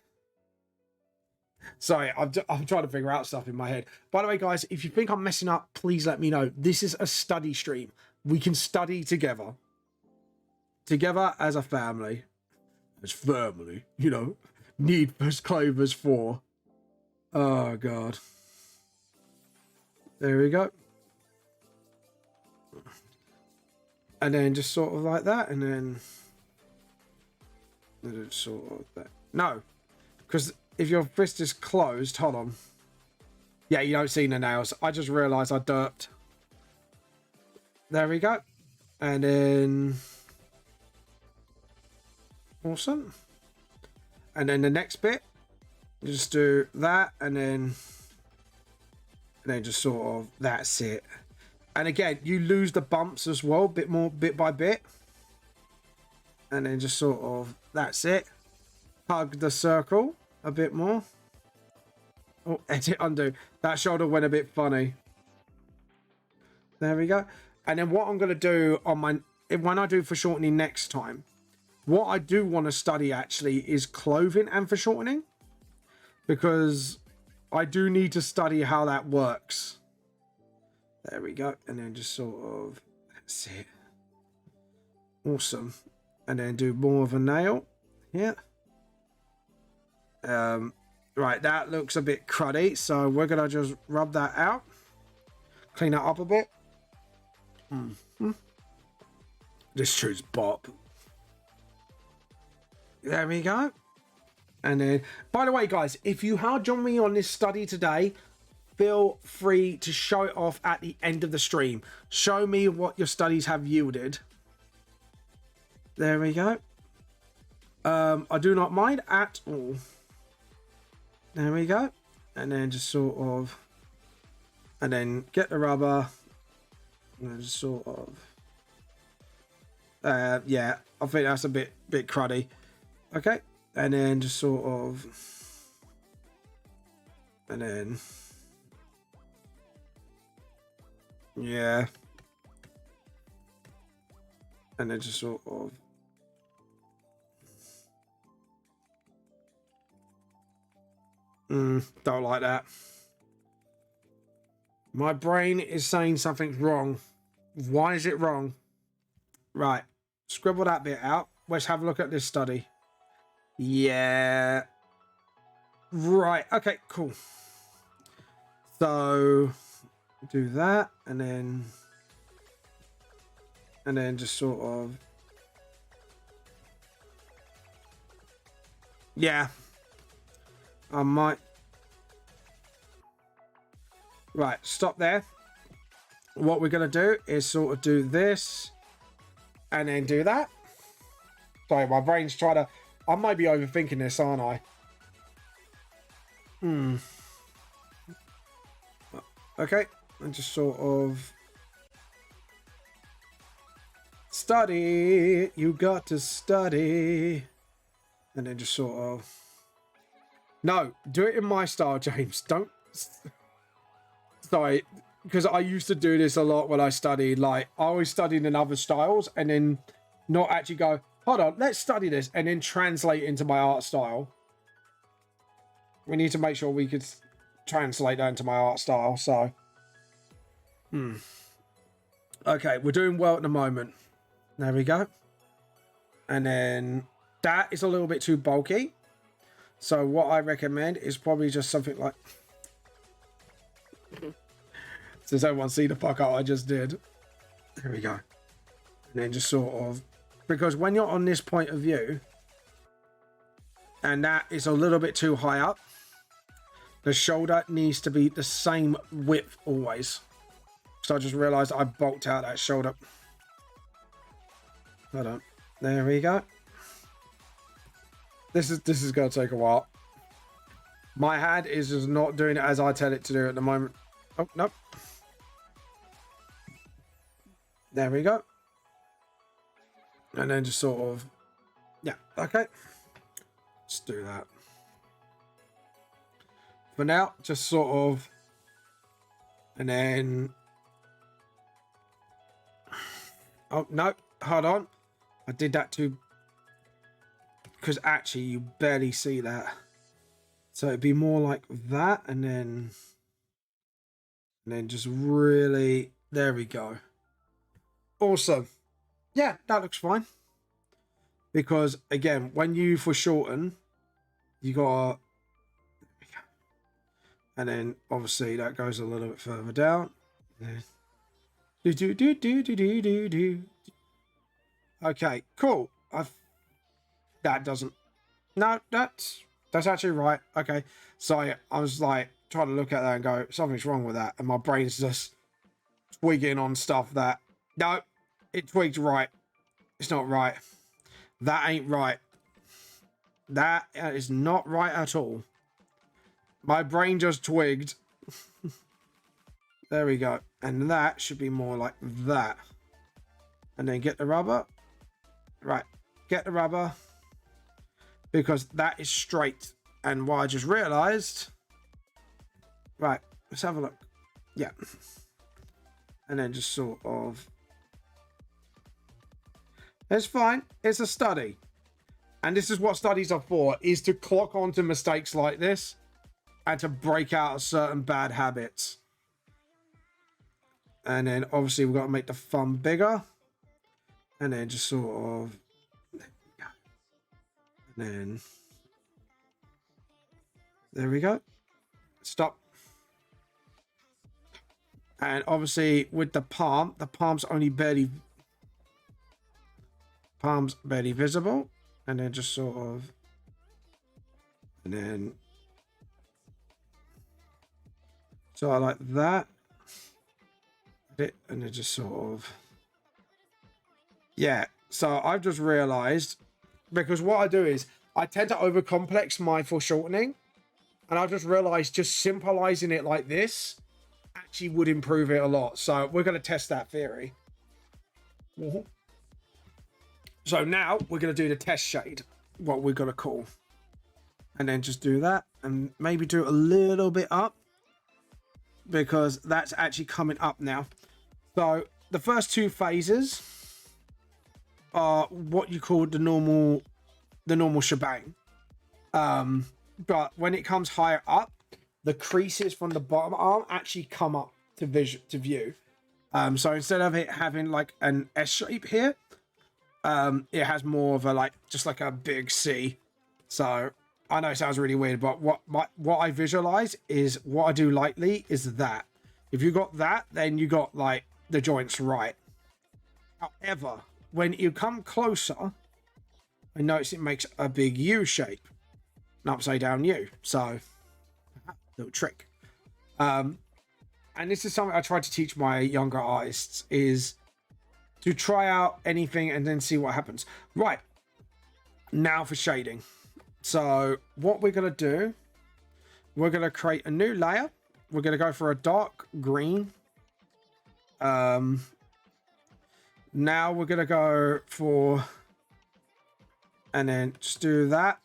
Sorry, I'm trying to figure out stuff in my head. By the way, guys, if you think I'm messing up, please let me know. This is a study stream. We can study together. Together as a family. As family, you know. Need for Clovers 4. Oh, God. There we go. And then just sort of like that. And then sort of that. No. Because if your fist is closed, hold on. Yeah, you don't see the nails. I just realised I derped. There we go. And then... awesome. And then the next bit Just do that, and then just sort of, that's it. And again, you lose the bumps as well, bit by bit. And then just sort of, that's it. Hug the circle a bit more. Oh, edit, undo. That shoulder went a bit funny. There we go. And then what I'm going to do on my, when I do foreshortening next time, what I do want to study actually is clothing and foreshortening, because I do need to study how that works. There we go. And then just sort of, that's it. Awesome. And then do more of a nail. Yeah. Right, that looks a bit cruddy, so we're gonna just rub that out, clean that up a bit. This shoots bop. There we go. And then, by the way, guys, if you have joined me on this study today, feel free to show it off at the end of the stream. Show me what your studies have yielded. There we go. I do not mind at all. There we go. And then just sort of, and then get the rubber, and then just sort of, yeah, I think that's a bit cruddy. Okay, and then just sort of, and then, yeah, and then just sort of, don't like that. My brain is saying something's wrong. Why is it wrong? Right, scribble that bit out. Let's have a look at this study. Yeah. Right, okay, cool. So, do that, and then just sort of, yeah. I might. Right, stop there. What we're going to do is sort of do this and then do that. Sorry, my brain's trying to... I might be overthinking this, aren't I? Okay, and just sort of... Study. You got to study. And then just sort of... No, do it in my style, James. Don't... Sorry, because I used to do this a lot when I studied. Like, I always studied in other styles and then not actually go, hold on, let's study this, and then translate into my art style. We need to make sure we could translate that into my art style, so... Okay, we're doing well at the moment. There we go. And then that is a little bit too bulky. So what I recommend is probably just something like... Does everyone see the fuck out I just did? There we go. And then just sort of... Because when you're on this point of view, and that is a little bit too high up, the shoulder needs to be the same width always. So I just realised I bulked out that shoulder. Hold on. There we go. This is going to take a while. My hand is just not doing it as I tell it to do at the moment. Oh, no. There we go. And then just sort of... Yeah, okay. Let's do that. For now, just sort of... And then... Oh, no. Hold on. I did that too... Because actually you barely see that. So it'd be more like that, and then just really, there we go. Awesome. Yeah, that looks fine. Because again, when you foreshorten, you got, and then obviously that goes a little bit further down. Okay, cool. That doesn't... No, that's actually right. Okay. So I was like trying to look at that and go, something's wrong with that. And my brain's just twigging on stuff that... No, it twigged right. It's not right. That ain't right. That is not right at all. My brain just twigged. There we go. And that should be more like that. And then get the rubber. Right. Get the rubber. Because that is straight. And what I just realized. Right. Let's have a look. Yeah. And then just sort of. It's fine. It's a study. And this is what studies are for, is to clock onto mistakes like this and to break out of certain bad habits. And then obviously we've got to make the thumb bigger. And then just sort of, there we go. And then, there we go. Stop. And obviously with the palm's only barely visible. And then just sort of, and then sort of like that. And then just sort of, yeah. So I've just realized, because what I do is I tend to overcomplex my foreshortening, and I've just realized just simplifying it like this actually would improve it a lot. So we're going to test that theory. So now we're going to do the test shade, what we're going to call, and then just do that and maybe do it a little bit up, because that's actually coming up now. So the first two phases are what you call the normal shebang. But when it comes higher up, the creases from the bottom arm actually come up to view. So instead of it having like an S shape here, it has more of a just like a big C. So I know it sounds really weird, but what I visualize is, what I do lightly is that. If you got that, then you got like the joints right. However, when you come closer, I notice it makes a big U shape, an upside down U. So little trick. And this is something I try to teach my younger artists, is to try out anything and then see what happens. Right. Now for shading. So what we're going to do, we're going to create a new layer. We're going to go for a dark green. Now we're going to go for, and then just do that.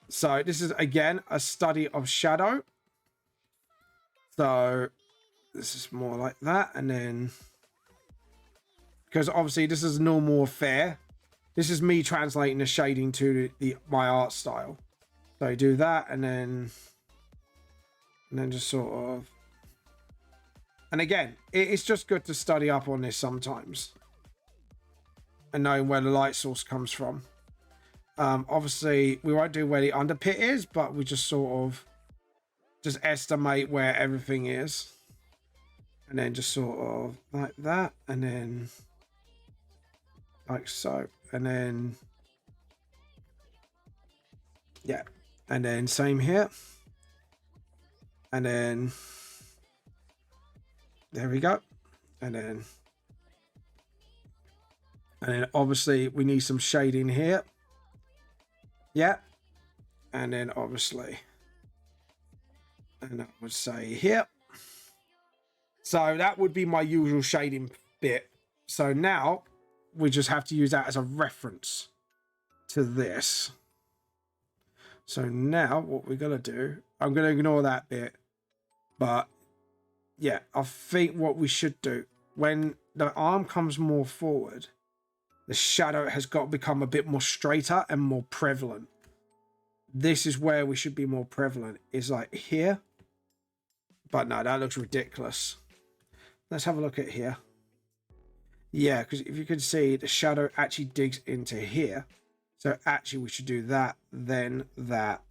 So this is again a study of shadow. So this is more like that. And then, because obviously this is normal affair. This is me translating the shading to my art style. So do that, and then just sort of, and again, it's just good to study up on this sometimes and knowing where the light source comes from. Obviously we won't do where the underpit is, but we just sort of just estimate where everything is, and then just sort of like that, and then like so, and then yeah, and then same here, and then there we go, and then obviously we need some shading here, yeah, and then obviously, and I would say here. So that would be my usual shading bit. So now we just have to use that as a reference to this. So now what we're going to do, I'm going to ignore that bit. But yeah, I think what we should do, when the arm comes more forward, the shadow has got to become a bit more straighter and more prevalent. This is where we should be more prevalent, is like here. But no, that looks ridiculous. Let's have a look at here. Yeah, because if you can see, the shadow actually digs into here. So actually we should do that, then that,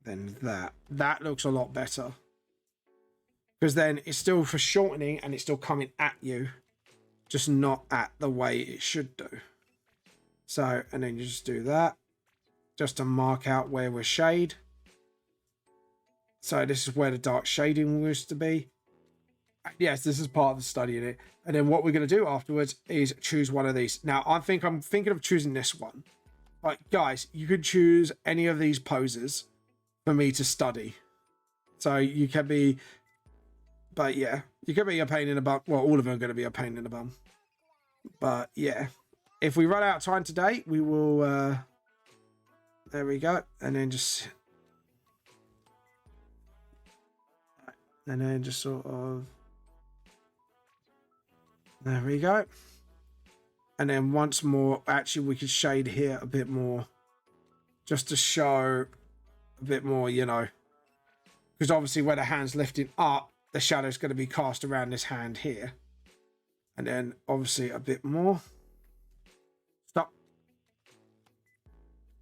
then that. That looks a lot better. Because then it's still foreshortening and it's still coming at you, just not at the way it should do. So, and then you just do that, just to mark out where we're shade. So this is where the dark shading used to be. Yes, this is part of the study in it. And then what we're going to do afterwards is choose one of these. Now, I'm thinking of choosing this one. Like, guys, you could choose any of these poses. for me to study. So you can be, but yeah, you can be a pain in the bum. Well, all of them are going to be a pain in the bum. But yeah, if we run out of time today, we will, there we go. And then just sort of, there we go. And then once more, actually we could shade here a bit more, just to show a bit more, you know, because obviously where the hand's lifting up, the shadow's going to be cast around this hand here. And then obviously a bit more. Stop.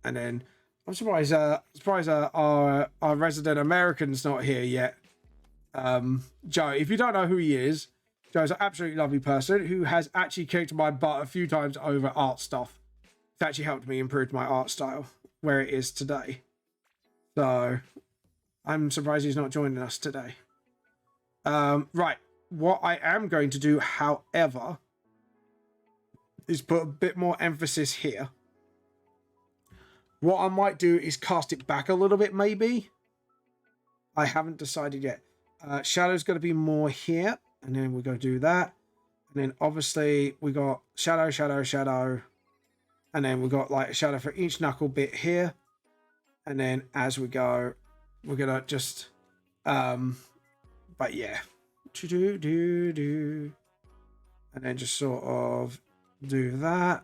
And then I'm surprised our resident American's not here yet. Joe, if you don't know who he is, Joe's an absolutely lovely person who has actually kicked my butt a few times over art stuff. It's actually helped me improve my art style where it is today. So I'm surprised he's not joining us today. Right. What I am going to do, however, is put a bit more emphasis here. What I might do is cast it back a little bit, maybe. I haven't decided yet. Shadow's going to be more here, and then we're going to do that. And then obviously we got shadow, shadow, shadow. And then we've got like a shadow for each knuckle bit here. And then as we go, we're going to just, but yeah. And then just sort of do that.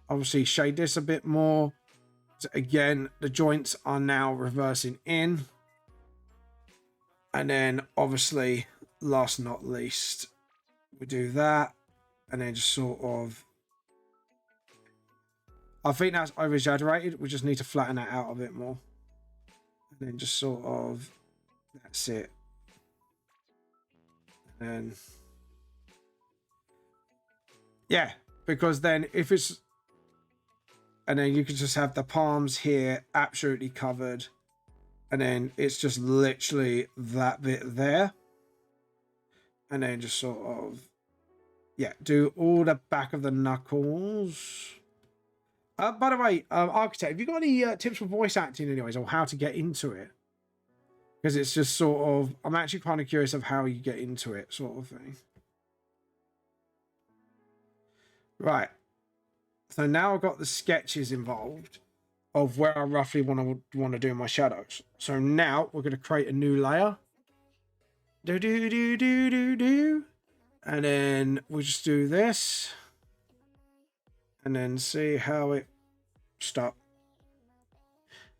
Obviously shade this a bit more. So again, the joints are now reversing in. And then obviously, last not least, we do that. And then just sort of, I think that's over exaggerated. We just need to flatten that out a bit more. And then just sort of, that's it. And yeah, because then if it's, and then you can just have the palms here absolutely covered. And then it's just literally that bit there. And then just sort of, yeah, do all the back of the knuckles. By the way, Architect, have you got any tips for voice acting anyways, or how to get into it? Because it's just sort of, I'm actually kind of curious of how you get into it, sort of thing. Right. So now I've got the sketches involved of where I roughly want to do my shadows. So now we're going to create a new layer. And then we'll just do this. And then see how it stop.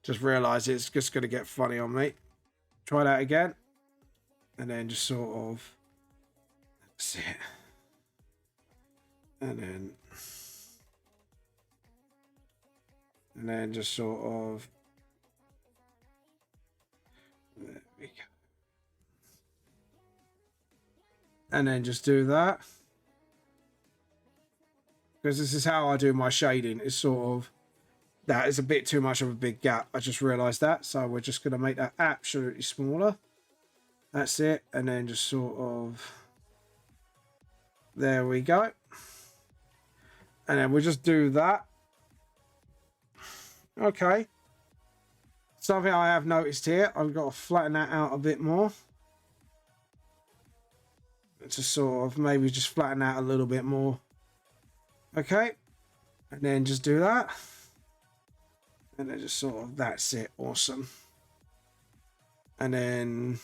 Just realize it's just going to get funny on me. Try that again. And then just sort of, that's it. And then just sort of, there we go. And then just do that. Because this is how I do my shading. It's sort of, that is a bit too much of a big gap. I just realized that. So we're just going to make that absolutely smaller. That's it. And then just sort of, there we go. And then we'll just do that. Okay. Something I have noticed here, I've got to flatten that out a bit more. Just sort of maybe just flatten out a little bit more. Okay. And then just do that. And then just sort of, that's it. Awesome. And then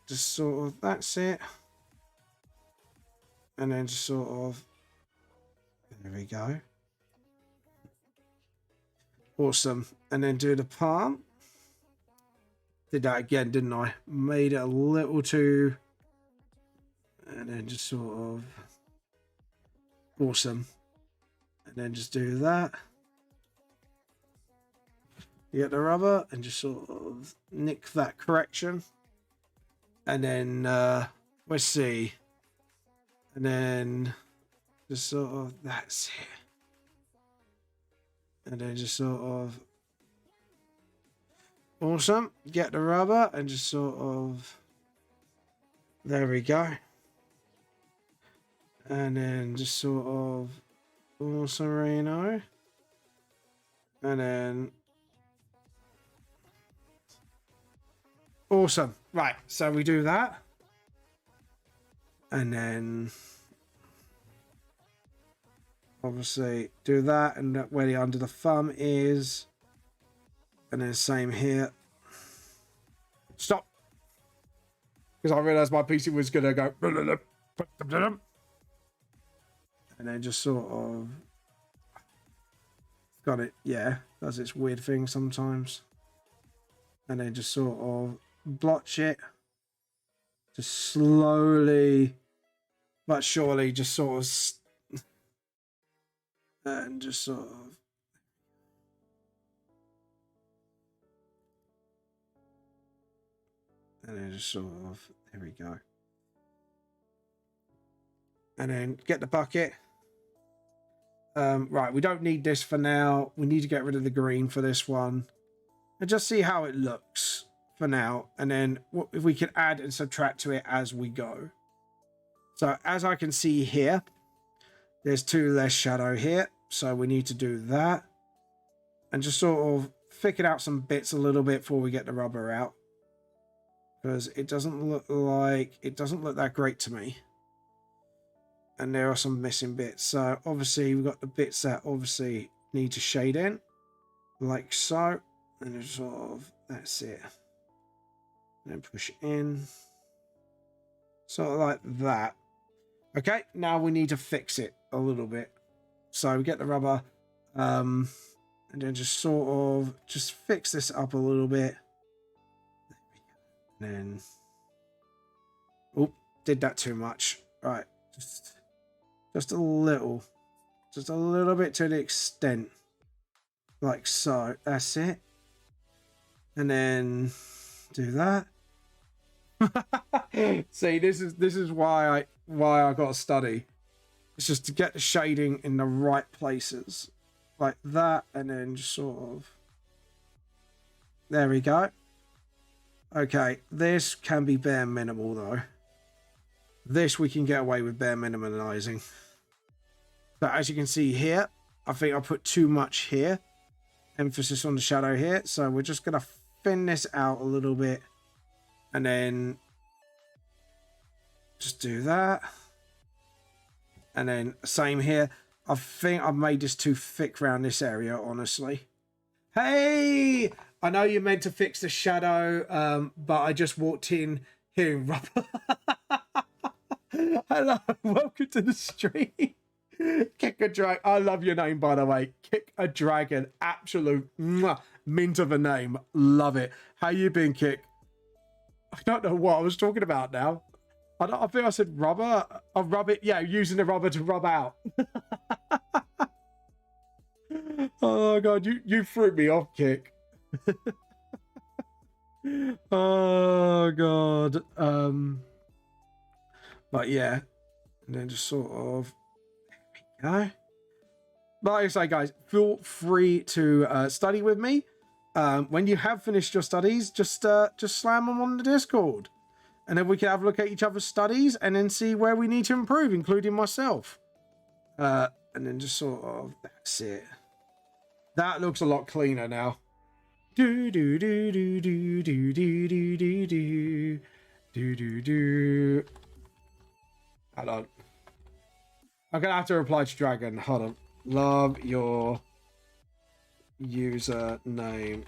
just sort of, that's it. And then just sort of, there we go. Awesome. And then do the palm. Did that again, didn't I? Made it a little too, and then just sort of, awesome. And then just do that. You get the rubber and just sort of nick that correction. And then, let's see. And then just sort of, that's it. And then just sort of, awesome. Get the rubber and just sort of, there we go. And then just sort of, awesome, Reno. And then Awesome. Right, so we do that. And then obviously do that, and where the under the thumb is. And then same here. Stop. Because I realised my PC was going to go. And then just sort of got it. Yeah, does its weird thing sometimes. And then just sort of blotch it. Just slowly but surely just sort of and just sort of and then just sort of there we go. And then get the bucket. Right, we don't need this for now. We need to get rid of the green for this one. And just see how it looks for now. And then if we can add and subtract to it as we go. So as I can see here, there's 2 less shadow here. So we need to do that. And just sort of thicken out some bits a little bit before we get the rubber out. Because it doesn't look that great to me. And there are some missing bits. So obviously we've got the bits that obviously need to shade in. Like so. And just sort of, that's it. And then push it in. Sort of like that. Okay, now we need to fix it a little bit. So we get the rubber. And then just sort of, just fix this up a little bit. And then, oh, did that too much. Right, just a little bit to the extent, like so. That's it. And then do that. See, this is why I got to study. It's just to get the shading in the right places, like that, and then just sort of. There we go. Okay, this can be bare minimal though. This we can get away with bare minimalizing. But as you can see here, I think I put too much here. Emphasis on the shadow here. So we're just going to thin this out a little bit. And then just do that. And then same here. I think I've made this too thick around this area, honestly. Hey! I know you meant to fix the shadow, but I just walked in hearing rubber. Hello, welcome to the stream. Kick a Dragon. I love your name, by the way. Kick a Dragon. Absolute mint of a name. Love it. How you been, Kick? I don't know what I was talking about now. I think I said rubber. I'll rub it. Yeah, using the rubber to rub out. Oh, God. You threw me off, Kick. Oh, God. But yeah. And then just sort of... But like I say, guys, feel free to study with me. When you have finished your studies, just slam them on the Discord, and then we can have a look at each other's studies and then see where we need to improve, including myself. And then just sort of, that's it. That looks a lot cleaner now. Do do do do do do do do do do do do do. Hold on. I'm gonna have to reply to Dragon. Hold on. Love your username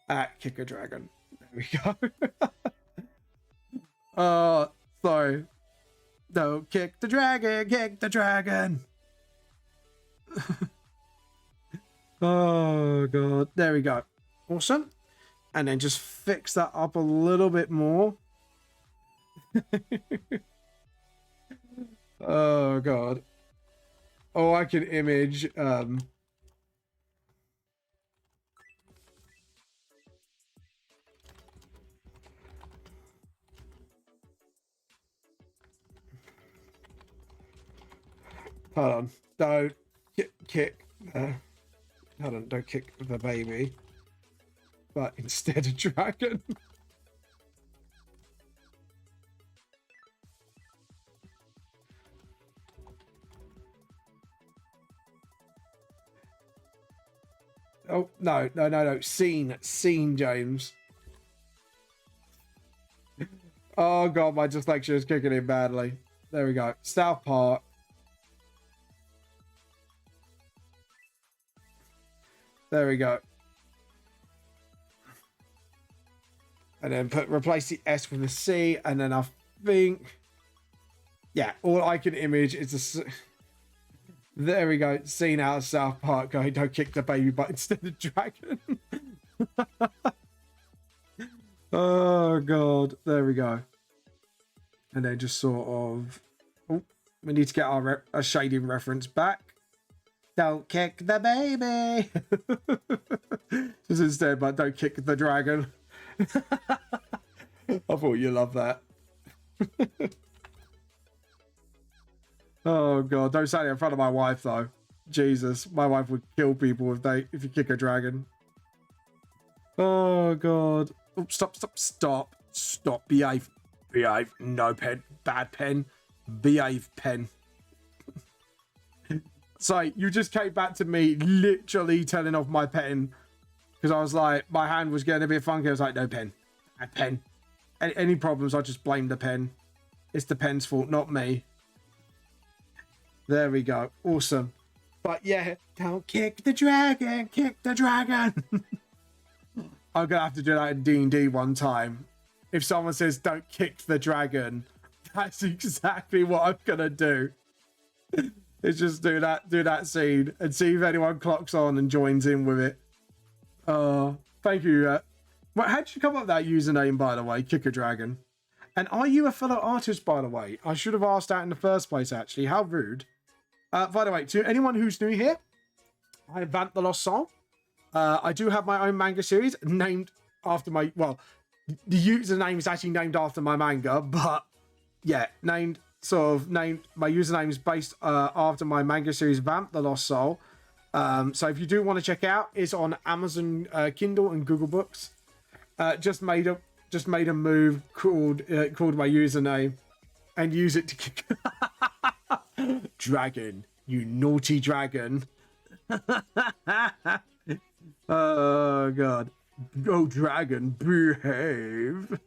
at Kicker Dragon. There we go. Sorry. No, kick the dragon, kick the dragon. Oh God. There we go. Awesome. And then just fix that up a little bit more. Oh God. Oh, I can image hold on. Don't kick hold on, don't kick the baby. But instead a dragon. Oh, no. Scene, James. Oh god, my dyslexia is kicking in badly. There we go. South Park. There we go. And then replace the S with a C, and then I think, yeah, all I can image is a. There we go. Scene out of South Park going, don't kick the baby butt instead of dragon. Oh god, there we go. And then just sort of, oh, we need to get our shading reference back. Don't kick the baby. Just instead, but don't kick the dragon. I thought you loved that. Oh god, don't say it in front of my wife though. Jesus, my wife would kill people if you kick a dragon. Oh god. Oh, stop. Behave. No pen. Bad pen. Behave, pen. So you just came back to me literally telling off my pen because I was like, my hand was getting a bit funky. I was like, no pen. Bad pen. Any problems, I just blame the pen. It's the pen's fault, not me. There we go. Awesome. But yeah, don't kick the dragon. Kick the dragon. I'm going to have to do that in D&D one time. If someone says, don't kick the dragon, that's exactly what I'm going to do. It's just do that scene and see if anyone clocks on and joins in with it. Thank you. Well, how did you come up with that username, by the way? Kick a dragon. And are you a fellow artist, by the way? I should have asked that in the first place, actually. How rude. By the way, to anyone who's new here, I'm Vamp the Lost Soul. I do have my own manga series named after my, well, the username is actually named after my manga, but yeah, my username is based after my manga series Vamp the Lost Soul. So if you do want to check out, it's on Amazon Kindle and Google Books. Just made a move called my username and use it to kick dragon, you naughty dragon. Oh god. Oh dragon, behave.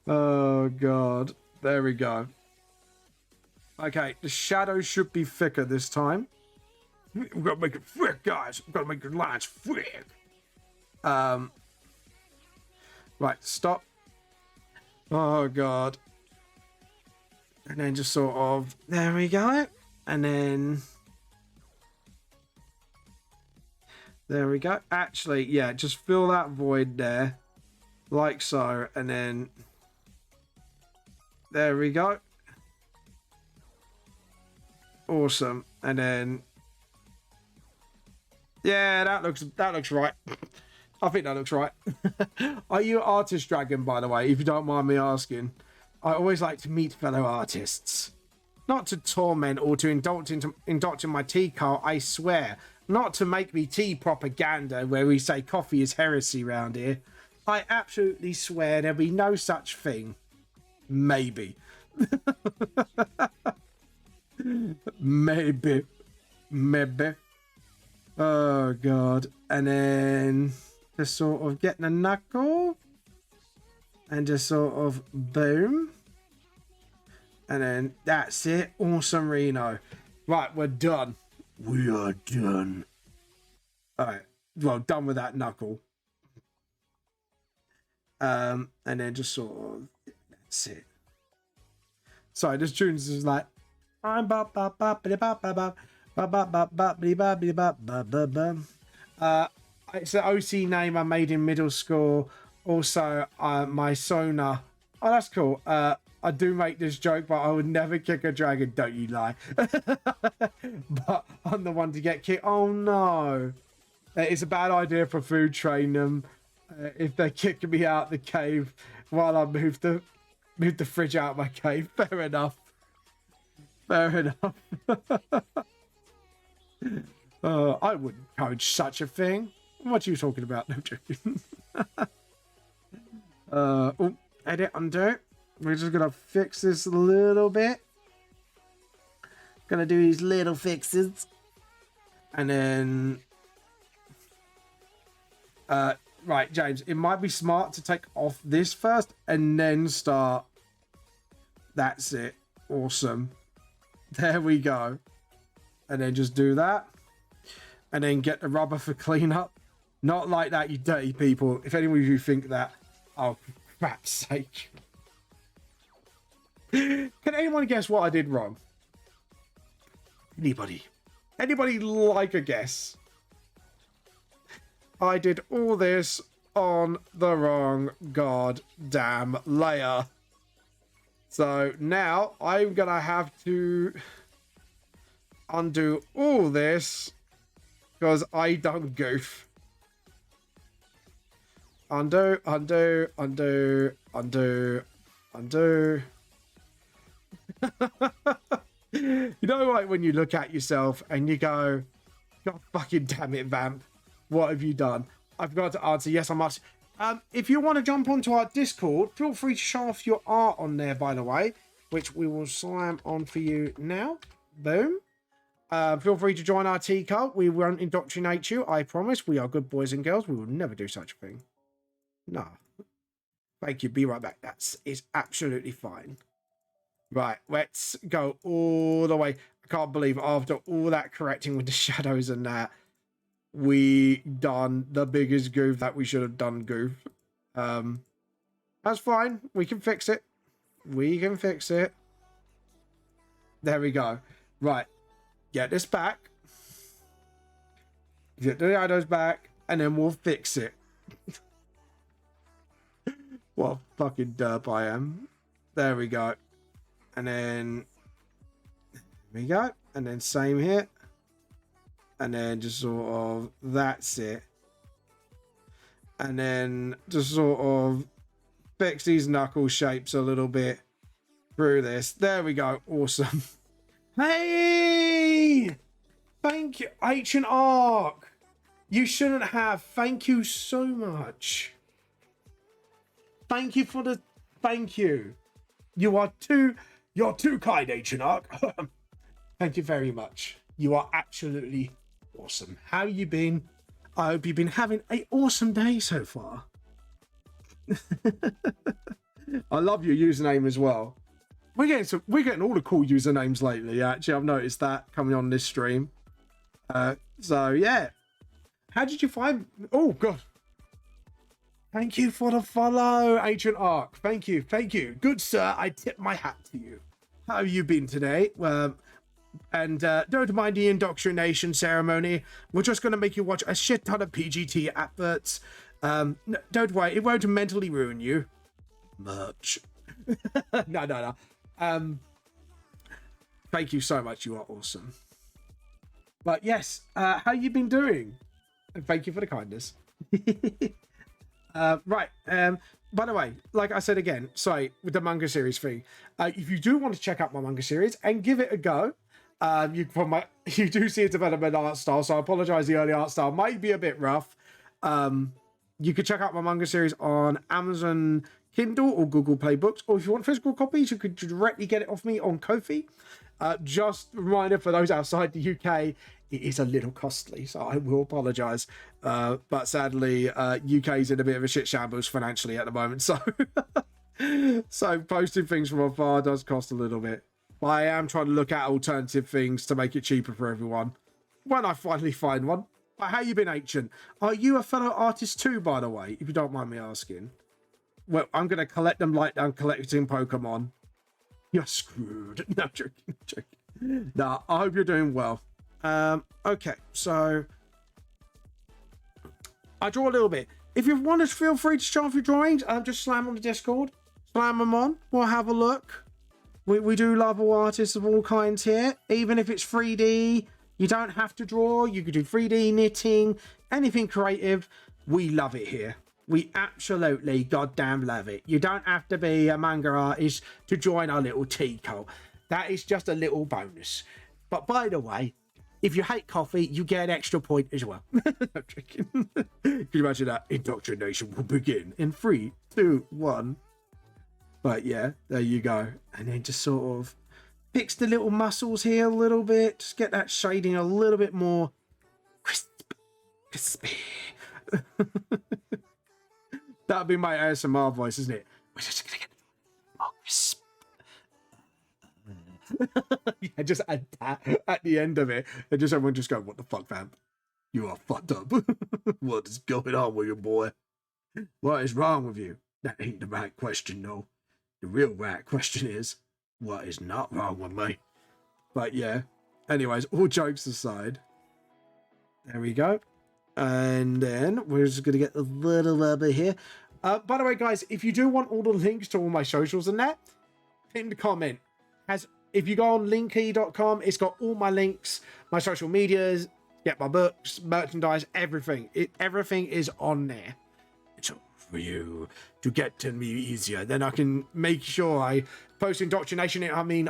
Oh god. There we go. Okay, the shadow should be thicker this time. We've got to make it thick, guys. We've got to make the lines thick. Right, stop. Oh god. And then just sort of, there we go. And then there we go. Actually, yeah, just fill that void there. Like so. And then there we go. Awesome. And then yeah, that looks right. I think that looks right. Are you an artist dragon, by the way, if you don't mind me asking? I always like to meet fellow artists. Not to torment or to indulge in my tea cult, I swear. Not to make me tea propaganda where we say coffee is heresy round here. I absolutely swear there'll be no such thing. Maybe. Maybe. Oh, God. And then just sort of getting a knuckle. And just sort of boom. And then that's it. Awesome, Reno. Right, we're done. We are done. All right. Well, done with that knuckle. And then just sort of, that's it. Sorry, this tune's just like, it's an OC name I made in middle school. Also, my Sona. Oh, that's cool. I do make this joke, but I would never kick a dragon. Don't you lie. But I'm the one to get kicked. Oh, no. It's a bad idea for food train them if they're kicking me out the cave while I move the fridge out of my cave. Fair enough. Fair enough. I wouldn't encourage such a thing. What are you talking about? No joking. Oh, edit, undo. We're just gonna fix this a little bit. Gonna do these little fixes. And then right, James, it might be smart to take off this first and then start. That's it. Awesome. There we go. And then just do that. And then get the rubber for cleanup. Not like that, you dirty people. If anyone of you think that, oh, for crap's sake. Can anyone guess what I did wrong? Anybody? Anybody like a guess? I did all this on the wrong goddamn layer. So now I'm going to have to undo all this because I done goof. Undo, undo, undo, undo, undo. You know, like when you look at yourself and you go, God fucking damn it, Vamp. What have you done? I've got to answer, yes, I must. If you want to jump onto our Discord, feel free to show off your art on there, by the way, which we will slam on for you now. Boom. Feel free to join our tea cult. We won't indoctrinate you. I promise. We are good boys and girls. We will never do such a thing. No. Thank you. Be right back. It's absolutely fine. Right. Let's go all the way. I can't believe after all that correcting with the shadows and that, we done the biggest goof that we should have done goof. That's fine. We can fix it. We can fix it. There we go. Right. Get this back. Get the shadows back. And then we'll fix it. What a fucking derp I am. There we go. And then... There we go. And then same here. And then just sort of, that's it. And then just sort of fix these knuckle shapes a little bit through this. There we go. Awesome. Hey! Thank you, Ancient Arc. You shouldn't have. Thank you so much. Thank you for the... Thank you. You're too kind, Ancient Arc. Thank you very much. You are absolutely... awesome. How you been? I hope you've been having an awesome day so far. I love your username as well. We're getting all the cool usernames lately. Actually, I've noticed that coming on this stream. So yeah. How did you find? Oh god. Thank you for the follow, Ancient Arc. Thank you, thank you. Good sir, I tip my hat to you. How have you been today? And don't mind the indoctrination ceremony. We're just going to make you watch a shit ton of PGT adverts. No, don't worry, it won't mentally ruin you. Much. No. Thank you so much. You are awesome. But yes, how you been doing? And thank you for the kindness. Right. By the way, like I said again, sorry, with the manga series thing, if you do want to check out my manga series and give it a go, you do see a development art style, so I apologize, the early art style might be a bit rough. You can check out my manga series on Amazon Kindle or Google Play Books, or if you want physical copies, you could directly get it off me on Ko-fi. Just a reminder for those outside the UK, it is a little costly, so I will apologize. But sadly, UK is in a bit of a shit shambles financially at the moment, so so posting things from afar does cost a little bit. But I am trying to look at alternative things to make it cheaper for everyone when I finally find one. But how you been, Ancient? Are you a fellow artist too, by the way, if you don't mind me asking? Well, I'm going to collect them like I'm collecting Pokemon. You're screwed. No, I'm joking. No, I hope you're doing well. Okay, so I draw a little bit. If you want to, feel free to show off your drawings. Just slam on the Discord. Slam them on. We'll have a look. We do love all artists of all kinds here. Even if it's 3D, you don't have to draw. You could do 3D, knitting, anything creative. We love it here. We absolutely goddamn love it. You don't have to be a manga artist to join our little tea cult. That is just a little bonus. But by the way, if you hate coffee, you get an extra point as well. I'm joking. Can you imagine that? Indoctrination will begin in 3, 2, 1. But yeah, there you go. And then just sort of fix the little muscles here a little bit. Just get that shading a little bit more crispy. That'd be my ASMR voice, isn't it? We're just gonna get yeah, just add that at the end of it, and just everyone just go, "What the fuck, fam? You are fucked up. What is going on with you, boy? What is wrong with you?" That ain't the right question, though. The real right question is, what is not wrong with me? But yeah. Anyways, all jokes aside, there we go. And then we're just going to get a little bit here. By the way, guys, if you do want all the links to all my socials and that, in the comment. If you go on linky.com, it's got all my links, my social medias, get my books, merchandise, everything. Everything is on there. It's all for you to get to me easier. Then I can make sure I post indoctrination. I mean,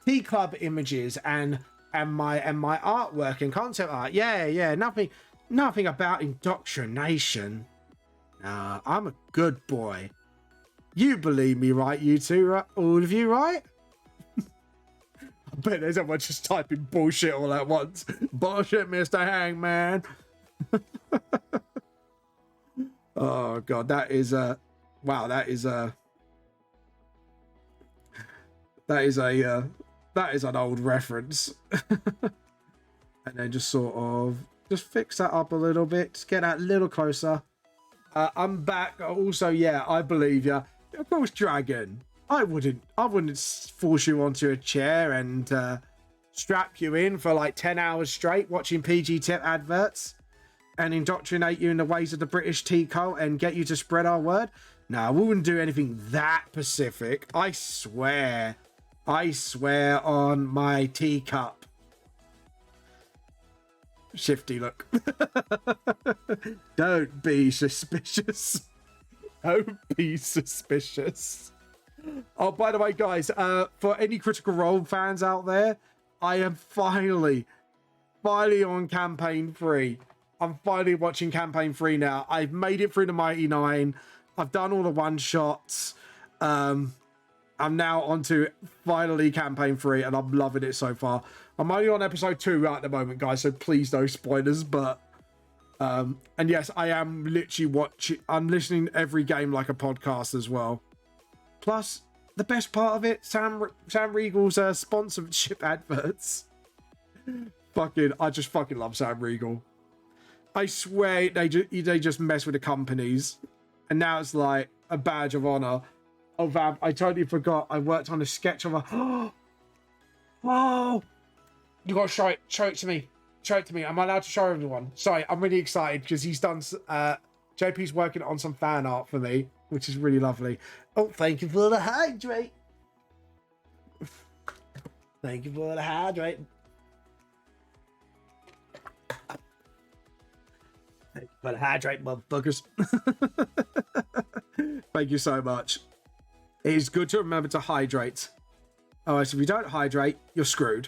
Tea Club images and my artwork and concept art. Yeah. Nothing about indoctrination. I'm a good boy. You believe me, right? You two, right? All of you, right? I bet there's everyone just typing bullshit all at once. Bullshit, Mr. Hangman. Oh god, that is wow, that is an old reference. And then just sort of just fix that up a little bit, just get that a little closer. I'm back. Also, yeah, I believe you. Of course, Dragon. I wouldn't force you onto a chair and strap you in for like 10 hours straight watching PG tip adverts and indoctrinate you in the ways of the British tea cult and get you to spread our word. No, we wouldn't do anything that specific. I swear on my teacup. Shifty look. Don't be suspicious. Don't be suspicious. Oh, by the way, guys, for any Critical Role fans out there, I am finally on campaign 3. I'm finally watching campaign 3 now. I've made it through the Mighty 9. I've done all the one-shots. I'm now onto finally campaign 3, and I'm loving it so far. I'm only on episode 2 right at the moment, guys, so please no spoilers. But and yes, I am literally I'm listening to every game like a podcast as well. Plus, the best part of it, Sam Regal's sponsorship adverts. I just fucking love Sam Regal. I swear they just mess with the companies, and now it's like a badge of honor. Oh, Vav, I totally forgot. I worked on a sketch of a. Oh, you got to show it to me. Show it to me. Am I allowed to show everyone? Sorry, I'm really excited because he's done. JP's working on some fan art for me, which is really lovely. Oh, thank you for the hydrate. Thank you for the hydrate. Thank you for the hydrate, motherfuckers. Thank you so much. It is good to remember to hydrate. Alright, so if you don't hydrate, you're screwed.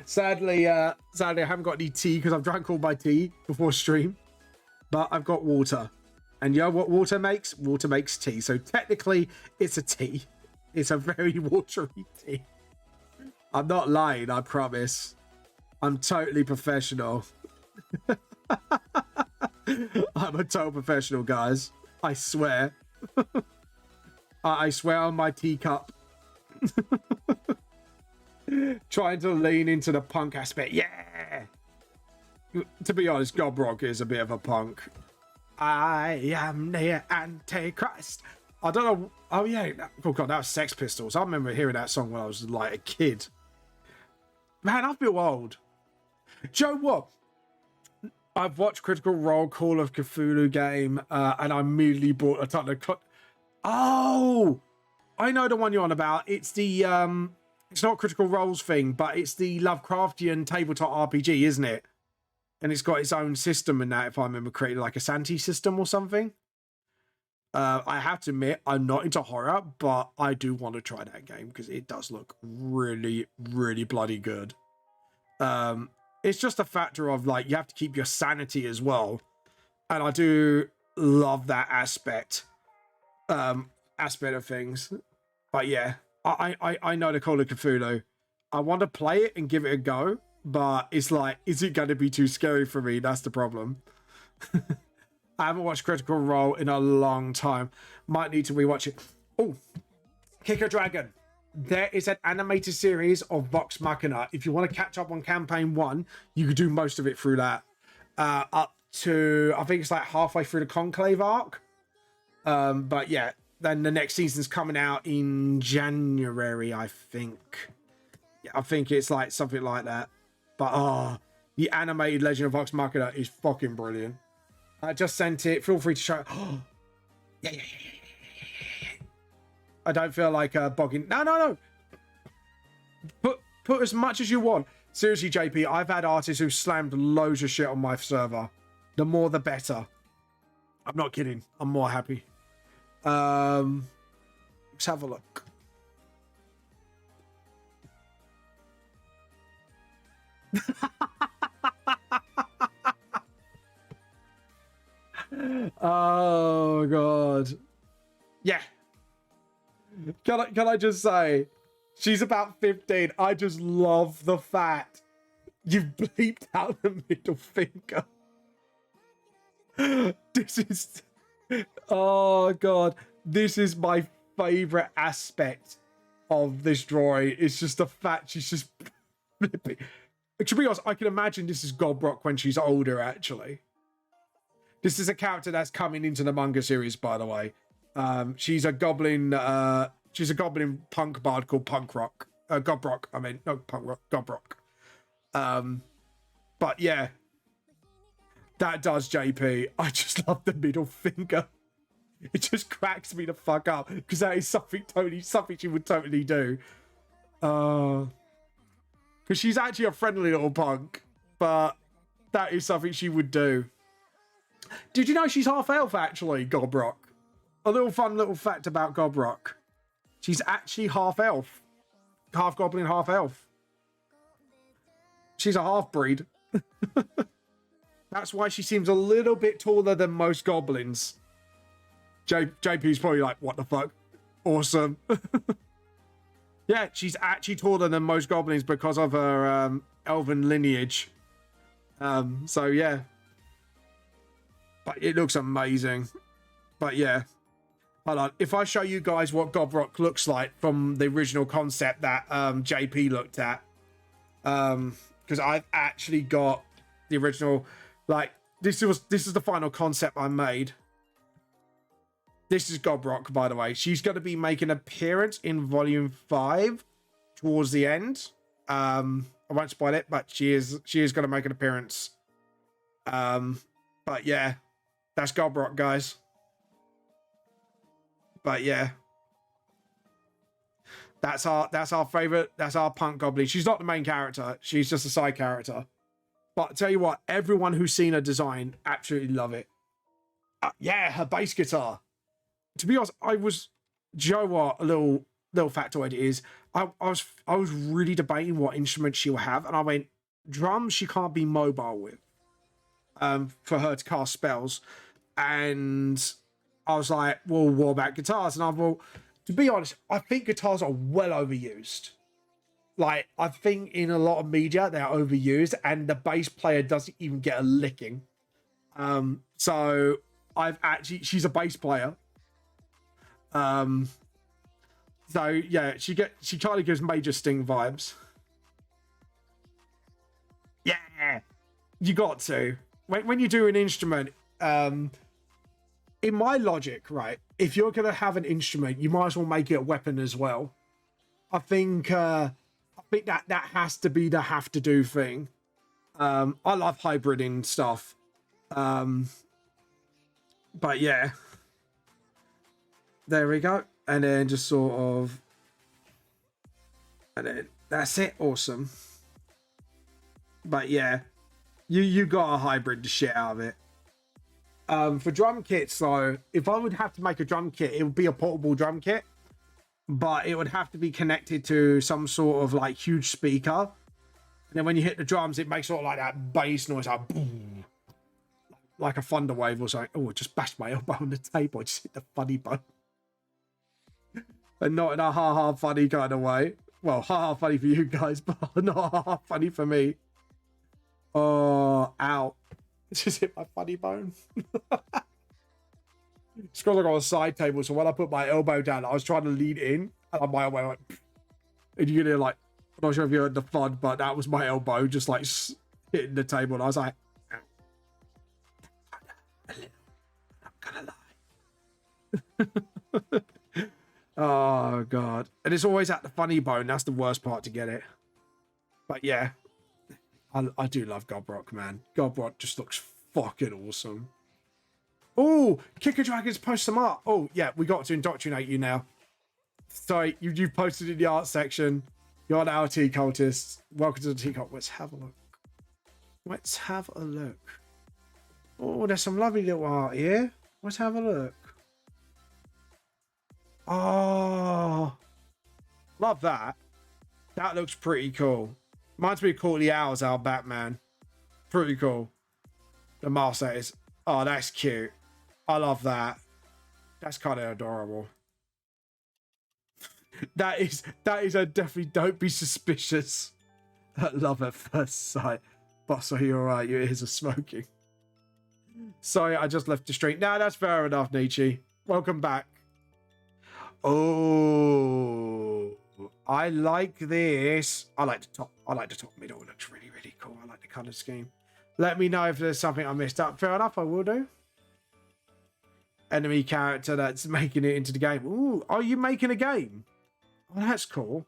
Sadly, I haven't got any tea because I've drank all my tea before stream. But I've got water. And you know what water makes? Water makes tea. So technically, it's a tea. It's a very watery tea. I'm not lying, I promise. I'm totally professional. I'm a total professional, guys. I swear. I swear on my teacup. Trying to lean into the punk aspect. Yeah! To be honest, Gobrog is a bit of a punk. I am the Antichrist. I don't know. Oh, yeah. Oh, God, that was Sex Pistols. I remember hearing that song when I was like a kid. Man, I feel old. Do you know what? I've watched Critical Role Call of Cthulhu game, and I immediately bought a ton of... Oh! I know the one you're on about. It's the... It's not Critical Role's thing, but it's the Lovecraftian tabletop RPG, isn't it? And it's got its own system and that, if I remember correctly, like a Santi system or something. I have to admit, I'm not into horror, but I do want to try that game because it does look really, really bloody good. It's just a factor of, like, you have to keep your sanity as well. And I do love that aspect of things. But yeah, I know the Call of Cthulhu. I want to play it and give it a go. But it's like, is it going to be too scary for me? That's the problem. I haven't watched Critical Role in a long time. Might need to rewatch it. Oh, Kick a Dragon. There is an animated series of Vox Machina. If you want to catch up on campaign 1, you could do most of it through that. Up to, I think it's like halfway through the Conclave arc. But yeah, then the next season's coming out in January, I think. Yeah, I think it's like something like that. But the animated Legend of Vox Machina is fucking brilliant. I just sent it. Feel free to show it. Yeah. I don't feel like bogging. No. Put as much as you want. Seriously, JP, I've had artists who slammed loads of shit on my server. The more, the better. I'm not kidding. I'm more happy. Let's have a look. Oh god. Yeah. Can I just say, she's about 15. I just love the fact you've bleeped out the middle finger. This is, oh god, this is my favorite aspect of this drawing. It's just the fact she's just flipping. To be honest, I can imagine this is Gobrock when she's older, actually. This is a character that's coming into the manga series, by the way. She's a goblin punk bard called Punk Rock. Gobrock, I mean, no, Punk Rock, Gobrock. But yeah, that does, JP. I just love the middle finger. It just cracks me the fuck up because that is something she would totally do. Because she's actually a friendly little punk, but that is something she would do. Did you know she's half elf, actually, Gobrock? A little fun little fact about Gobrock. She's actually half elf. Half goblin, half elf. She's a half breed. That's why she seems a little bit taller than most goblins. JP's probably like, what the fuck? Awesome. Yeah, she's actually taller than most goblins because of her elven lineage. So yeah. But it looks amazing. But yeah. Hold on. If I show you guys what Gobrock looks like from the original concept that JP looked at. Because I've actually got the original, like, this is the final concept I made. This is Gobrock, by the way. She's going to be making an appearance in Volume 5 towards the end. I won't spoil it, but she is going to make an appearance. But yeah, that's Gobrock, guys. But yeah, that's our favorite. That's our punk goblin. She's not the main character. She's just a side character. But I tell you what, everyone who's seen her design absolutely love it. Yeah, her bass guitar. To be honest, do you know what a little factoid is? I was really debating what instrument she'll have, and I went, drums she can't be mobile with. For her to cast spells, and I was like, well, what about guitars? And I thought, to be honest, I think guitars are well overused. Like, I think in a lot of media they're overused, and the bass player doesn't even get a licking. So she's a bass player. So yeah, she kind of gives Major Sting vibes. Yeah, you got to. When you do an instrument, in my logic, right, if you're going to have an instrument, you might as well make it a weapon as well. I think that has to be the have to do thing. I love hybriding stuff. But yeah. There we go. And then just sort of, and then that's it. Awesome. But yeah, you got to hybrid the shit out of it. For drum kits, though, if I would have to make a drum kit, it would be a portable drum kit, but it would have to be connected to some sort of like huge speaker. And then when you hit the drums, it makes sort of like that bass noise, like boom, like a thunder wave or something. Oh, just bashed my elbow on the table. I just hit the funny bone. And not in a ha-ha funny kind of way. Well, ha-ha funny for you guys, but not ha-ha funny for me. Oh, ow. Just hit my funny bone. It's because I got a side table, so when I put my elbow down, I was trying to lean in, and my elbow went, and you can hear like, I'm not sure if you heard the thud, but that was my elbow just like hitting the table, and I was like, I'm gonna lie. Oh god, and it's always at the funny bone. That's the worst part to get it. But yeah, I do love Gobrock, man. Gobrock just looks fucking awesome. Oh, Kicker Dragons post some art. Oh, yeah, we got to indoctrinate you now. Sorry, you've posted in the art section. You're now a tea cultist. Welcome to the tea cult. Let's have a look. Let's have a look. Oh, there's some lovely little art here. Let's have a look. Oh, love that. That looks pretty cool. Reminds me of Courtly Owls, our Batman. Pretty cool. The master is. Oh, that's cute. I love that. That's kind of adorable. that is a definitely don't be suspicious. Love at first sight. Boss, are you alright? Your ears are smoking. Sorry, I just left the street. No, that's fair enough, Nietzsche. Welcome back. Oh, I like this. I like the top. I like the top middle. It looks really, really cool. I like the color scheme. Let me know if there's something I missed up. Fair enough, I will do. Enemy character that's making it into the game. Ooh, are you making a game? Oh, that's cool.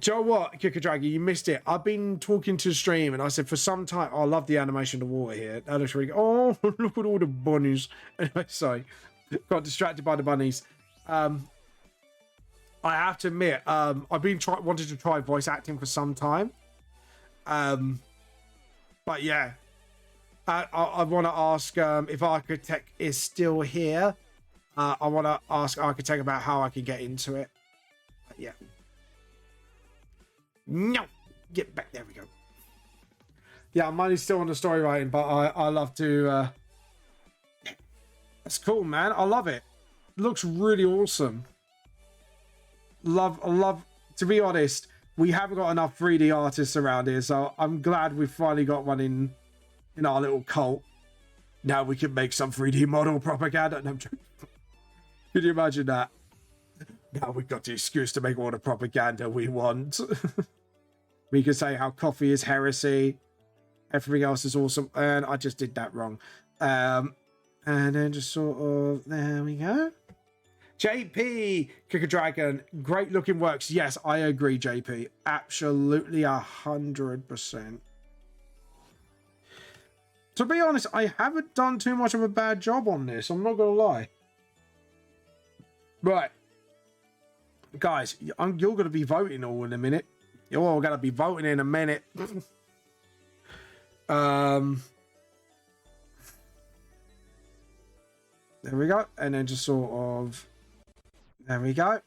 Do you know what, Kicker Dragon? You missed it. I've been talking to the stream and I said for some time, oh, I love the animation of the water here. That looks really good. Oh, look at all the bunnies. Anyway, sorry. Got distracted by the bunnies. I have to admit, I've been wanted to try voice acting for some time. But yeah, I want to ask if Architect is still here. I want to ask Architect about how I can get into it. But yeah. No, get back. There we go. Yeah, money's still on the story writing, but I love to. That's cool, man. I love it. Looks really awesome. Love. To be honest, we haven't got enough 3D artists around here, so I'm glad we've finally got one in our little cult. Now we can make some 3D model propaganda. No, I'm joking. Can you imagine that? Now we've got the excuse to make all the propaganda we want. We can say how coffee is heresy. Everything else is awesome. And I just did that wrong. And then just sort of, there we go. JP, Kicker Dragon, great looking works. Yes, I agree, JP. Absolutely 100%. To be honest, I haven't done too much of a bad job on this. I'm not going to lie. Right. Guys, you're going to be voting all in a minute. You're all going to be voting in a minute. There we go. And then just sort of... There we go.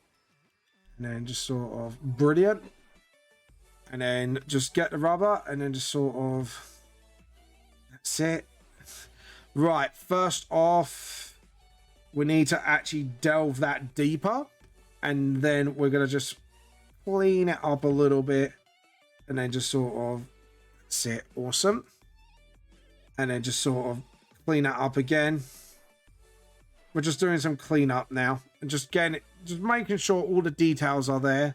And then just sort of... Brilliant. And then just get the rubber. And then just sort of... That's it. Right. First off, we need to actually delve that deeper. And then we're going to just clean it up a little bit. And then just sort of... That's it. Awesome. And then just sort of clean that up again. We're just doing some cleanup now. And just getting it... Just making sure all the details are there.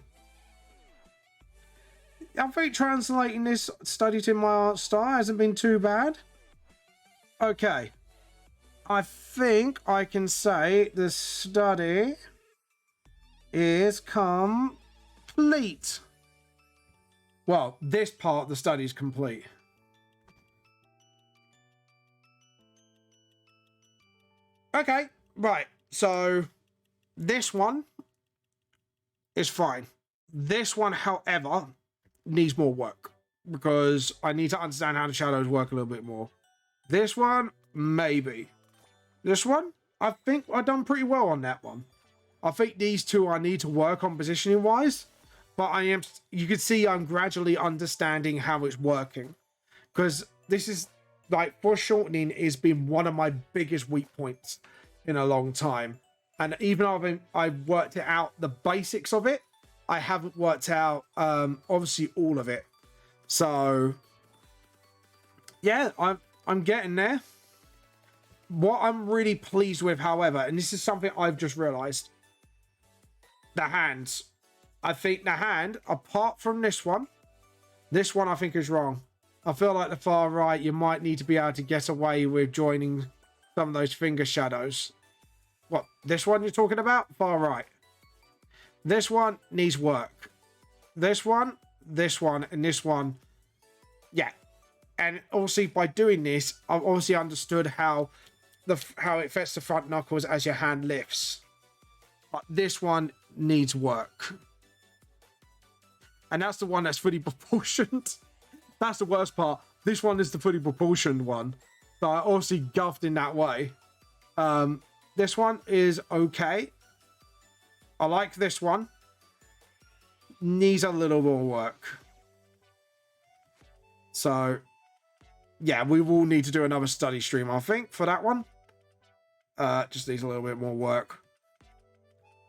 I think translating this study to my art style hasn't been too bad. Okay. I think I can say the study is complete. Well, this part of the study is complete. Okay, right. So this one is fine. This one, however, needs more work because I need to understand how the shadows work a little bit more. This one, maybe. This one, I think I've done pretty well on that one. I think these two I need to work on positioning wise, but you can see I'm gradually understanding how it's working because this is like foreshortening has been one of my biggest weak points in a long time. And even though I've worked it out, the basics of it, I haven't worked out, obviously, all of it. So, yeah, I'm getting there. What I'm really pleased with, however, and this is something I've just realized, the hands. I think the hand, apart from this one I think is wrong. I feel like the far right, you might need to be able to get away with joining some of those finger shadows. What, this one you're talking about? Far right. This one needs work. This one, and this one. Yeah. And obviously by doing this, I've obviously understood how it affects the front knuckles as your hand lifts. But this one needs work. And that's the one that's fully proportioned. That's the worst part. This one is the fully proportioned one. So I obviously guffed in that way. This one is okay. I like this one. Needs a little more work. So, yeah, we will need to do another study stream, I think, for that one. Just needs a little bit more work.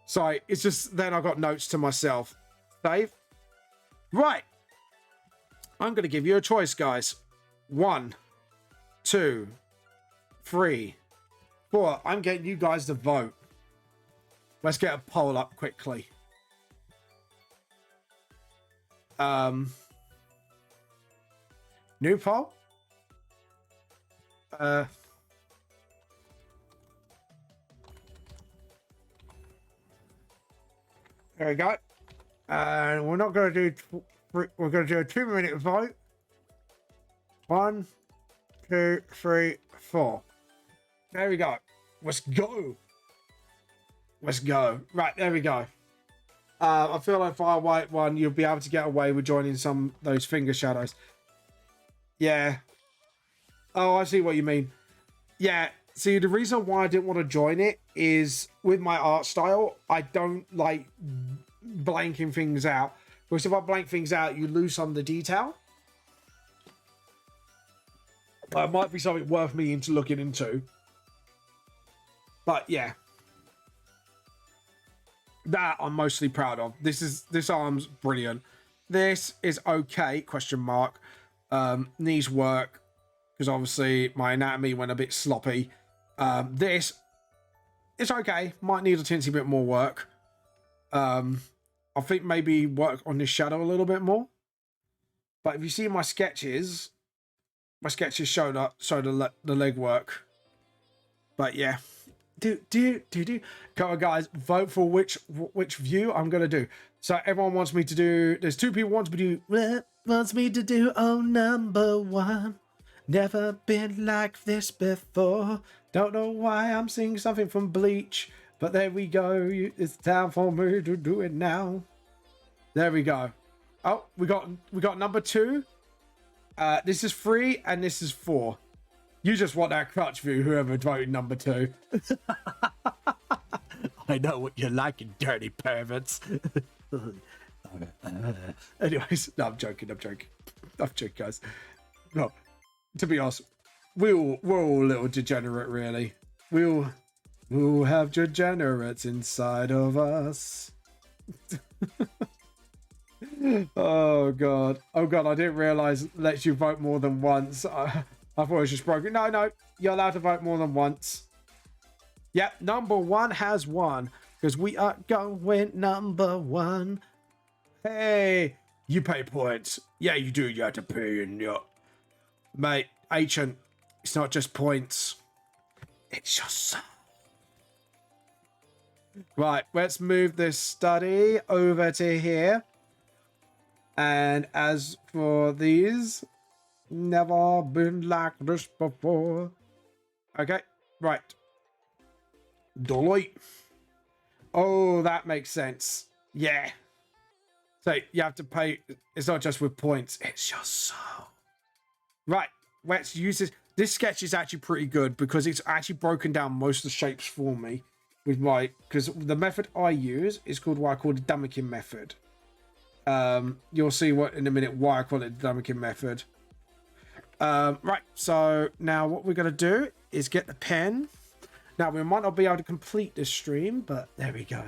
Sorry, it's just then I got notes to myself. Save. Right. I'm going to give you a choice, guys. 1, 2, 3, 4. I'm getting you guys to vote. Let's get a poll up quickly. New poll? There we go. And we're not going to do... We're going to do a 2-minute vote. 1, 2, 3, 4. There we go. Let's go. Let's go. Right, there we go. I feel like far white one, you'll be able to get away with joining some of those finger shadows. Yeah. Oh, I see what you mean. Yeah. See, the reason why I didn't want to join it is with my art style, I don't like blanking things out. Because if I blank things out, you lose some of the detail. It might be something worth me into looking into. But yeah. That I'm mostly proud of. This arm's brilliant. This is okay, question mark. Needs work. Because obviously my anatomy went a bit sloppy. This, it's okay. Might need a teensy bit more work. I think maybe work on this shadow a little bit more. But if you see my sketches show the leg work. But yeah. Come on, guys, vote for which view I'm gonna do. So everyone wants me to do. There's 2 people wants me to do. Oh, number 1. Never been like this before. Don't know why I'm singing something from Bleach, but there we go. It's time for me to do it now. There we go. Oh, we got number 2. This is 3 and this is 4. You just want that crutch view, whoever voted number 2. I know what you're like, you dirty perverts. Anyways, no, I'm joking, guys. No, to be honest, we're all a little degenerate, really. We'll have degenerates inside of us. Oh god, I didn't realize it lets you vote more than once. I thought it was just broken. No, you're allowed to vote more than once. Yep, number 1 has won. Because we are going number 1. Hey, you pay points. Yeah, you do. You have to pay in your... Mate, ancient, it's not just points. It's your soul. Right, let's move this study over to here. And as for these... Never been like this before. Okay, right. Delete. Oh, that makes sense. Yeah. So you have to pay. It's not just with points. It's your soul. Right. Let's use this. This sketch is actually pretty good because it's actually broken down most of the shapes for me. With my, because the method I use is called what I call the Damakin method. You'll see what in a minute why I call it the Damakin method. Right, so now what we're going to do is get the pen. Now, we might not be able to complete this stream, but there we go.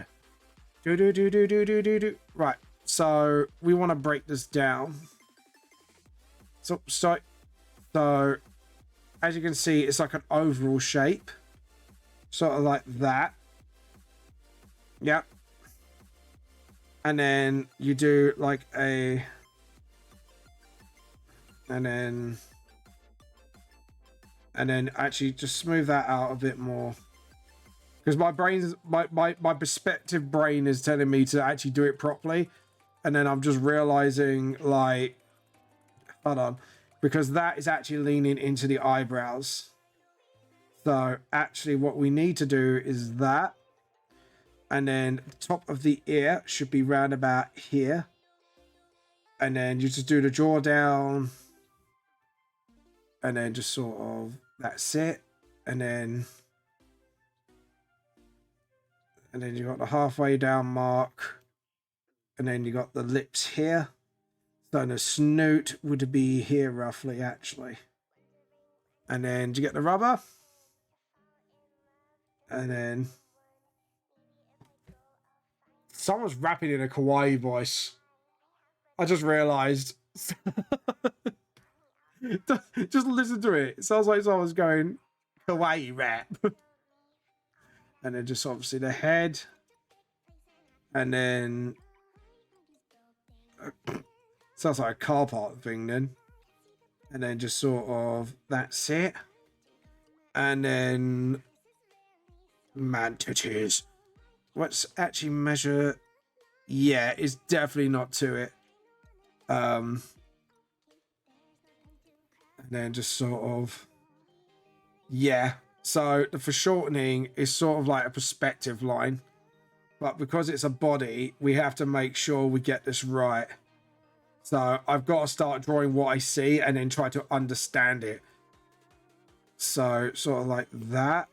Right, so we want to break this down. So as you can see, it's like an oval shape, sort of like that. Yep. And then you do like a, and then actually just smooth that out a bit more, because my brain's my perspective brain is telling me to actually do it properly, and then I'm just realizing, like, hold on, because that is actually leaning into the eyebrows. So actually what we need to do is that, and then the top of the ear should be round about here, and then you just do the jaw down, and then just sort of, that's it. And then you got the halfway down mark, and then you got the lips here. So the snoot would be here roughly, actually. And then you get the rubber, and then someone's rapping in a kawaii voice. I just realized. Just listen to it. It sounds like someone's going kawaii rap. And then just obviously the head, and then sounds like a car park thing then. And then just sort of, that's it. And then man titties. Let's actually measure. Yeah, it's definitely not to it. And then just sort of, yeah. So the foreshortening is sort of like a perspective line, but because it's a body, we have to make sure we get this right. So I've got to start drawing what I see and then try to understand it. So sort of like that.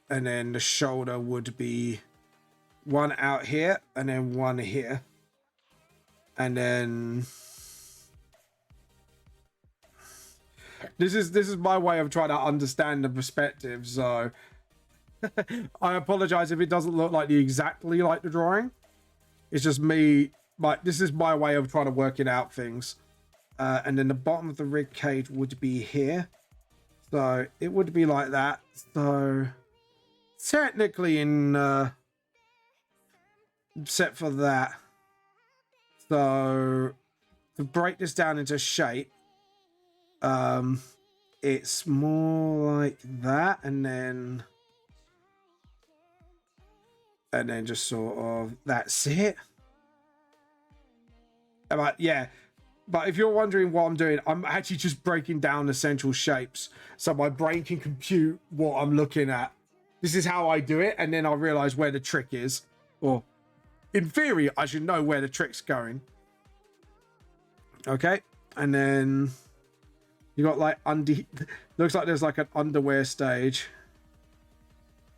And then the shoulder would be one out here and then one here. And then this is my way of trying to understand the perspective. So I apologize if it doesn't look like exactly like the drawing. It's just me. This is my way of trying to work it out things. And then the bottom of the rib cage would be here. So it would be like that. So technically except for that. So to break this down into shape, it's more like that, and then just sort of, that's it. But yeah, but if you're wondering what I'm doing, I'm actually just breaking down essential shapes so my brain can compute what I'm looking at. This is how I do it, and then I'll realize where the trick is, or in theory I should know where the trick's going. Okay, and then you got like looks like there's like an underwear stage,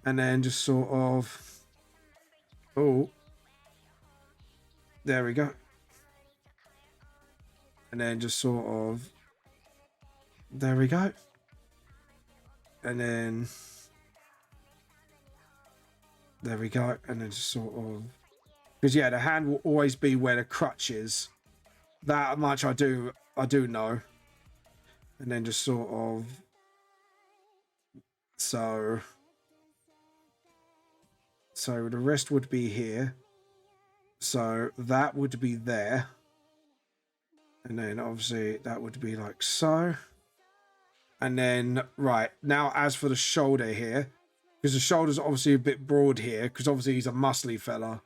and then just sort of, oh, there we go. And then just sort of, there we go. And then there we go. And then just sort of, because yeah, the hand will always be where the crutch is. That much I do know. And then just sort of, so the wrist would be here. So that would be there. And then obviously that would be like so. And then, right, now as for the shoulder here, because the shoulder's obviously a bit broad here, because obviously he's a muscly fella.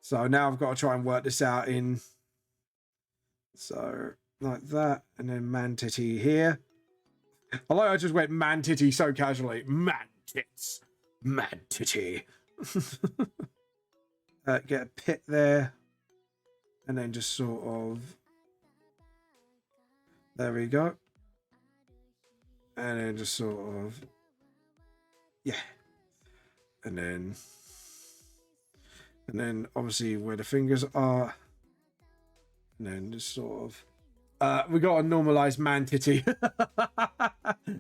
So now I've got to try and work this out in, so like that, and then man titty here. I like I just went man titty so casually. Man tits, man titty. Get a pit there, and then just sort of, there we go. And then just sort of, yeah. And then obviously where the fingers are. And then just sort of, we got a normalized man titty.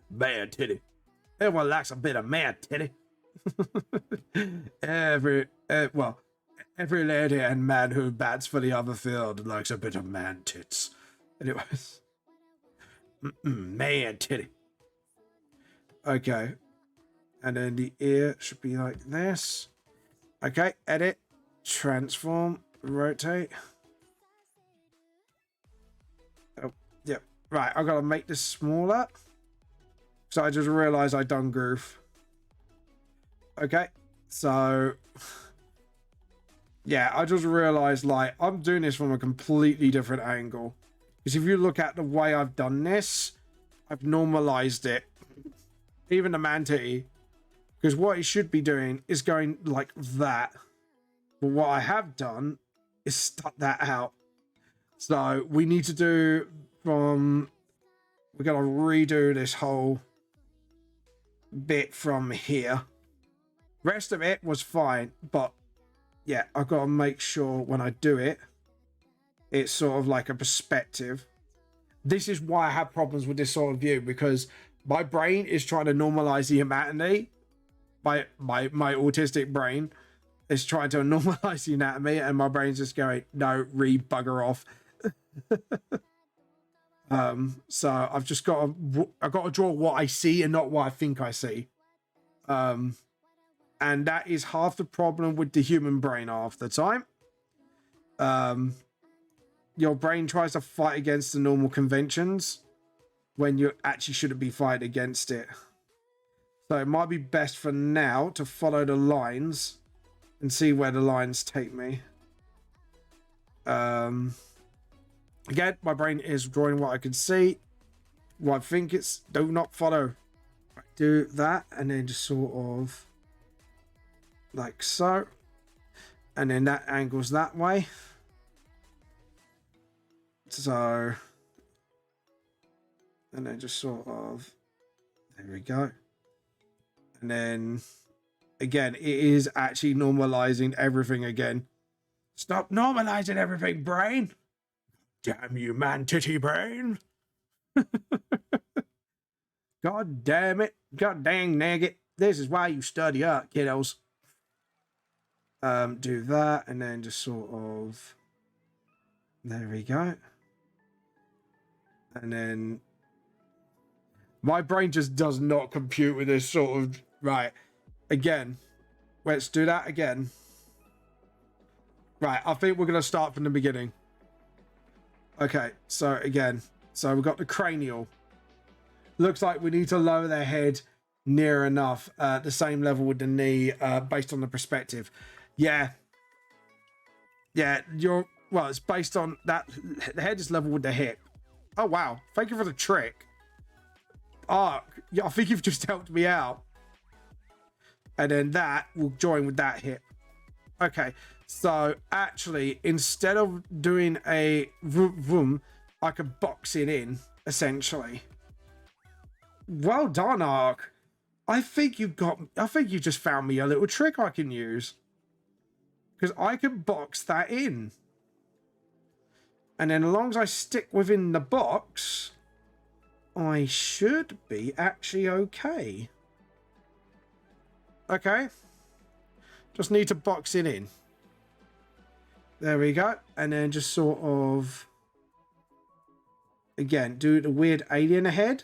Man titty. Everyone likes a bit of man titty. Every lady and man who bats for the other field likes a bit of man tits. Anyways. Man titty. Okay. And then the ear should be like this. Okay, edit, transform, rotate. Oh, yep. Right, I've got to make this smaller. So I just realized I done goof. Okay, so yeah, I just realized like I'm doing this from a completely different angle. Because if you look at the way I've done this, I've normalized it. Even the man titty. Because what it should be doing is going like that. But what I have done is stuck that out. So we need to do from... We're going to redo this whole bit from here. Rest of it was fine. But yeah, I've got to make sure when I do it, it's sort of like a perspective. This is why I have problems with this sort of view. Because my brain is trying to normalize the anatomy. My autistic brain is trying to normalize the anatomy, and my brain's just going, no, bugger off. So I've just got to draw what I see and not what I think I see. And that is half the problem with the human brain half the time. Your brain tries to fight against the normal conventions when you actually shouldn't be fighting against it. So it might be best for now to follow the lines and see where the lines take me. Again, my brain is drawing what I can see. What I think it's... Do not follow. Do that and then just sort of... like so. And then that angles that way. So... and then just sort of... there we go. And then, again, it is actually normalizing everything again. Stop normalizing everything, brain. Damn you, man titty brain. God damn it. God dang nugget. This is why you study up, kiddos. Do that and then just sort of... there we go. And then... my brain just does not compute with this sort of... right. Again. Let's do that again. Right. I think we're going to start from the beginning. Okay. So, again. So, we've got the cranial. Looks like we need to lower their head near enough. The same level with the knee based on the perspective. Yeah. Yeah. You're... well, it's based on that. The head is level with the hip. Oh, wow. Thank you for the trick. Oh, yeah, I think you've just helped me out. And then that will join with that hip. Okay, so actually, instead of doing a vroom, I could box it in, essentially. Well done, Ark. I think you just found me a little trick I can use. Because I can box that in. And then as long as I stick within the box... I should be actually okay. Okay. Just need to box it in. There we go. And then just sort of... again, do the weird alien head.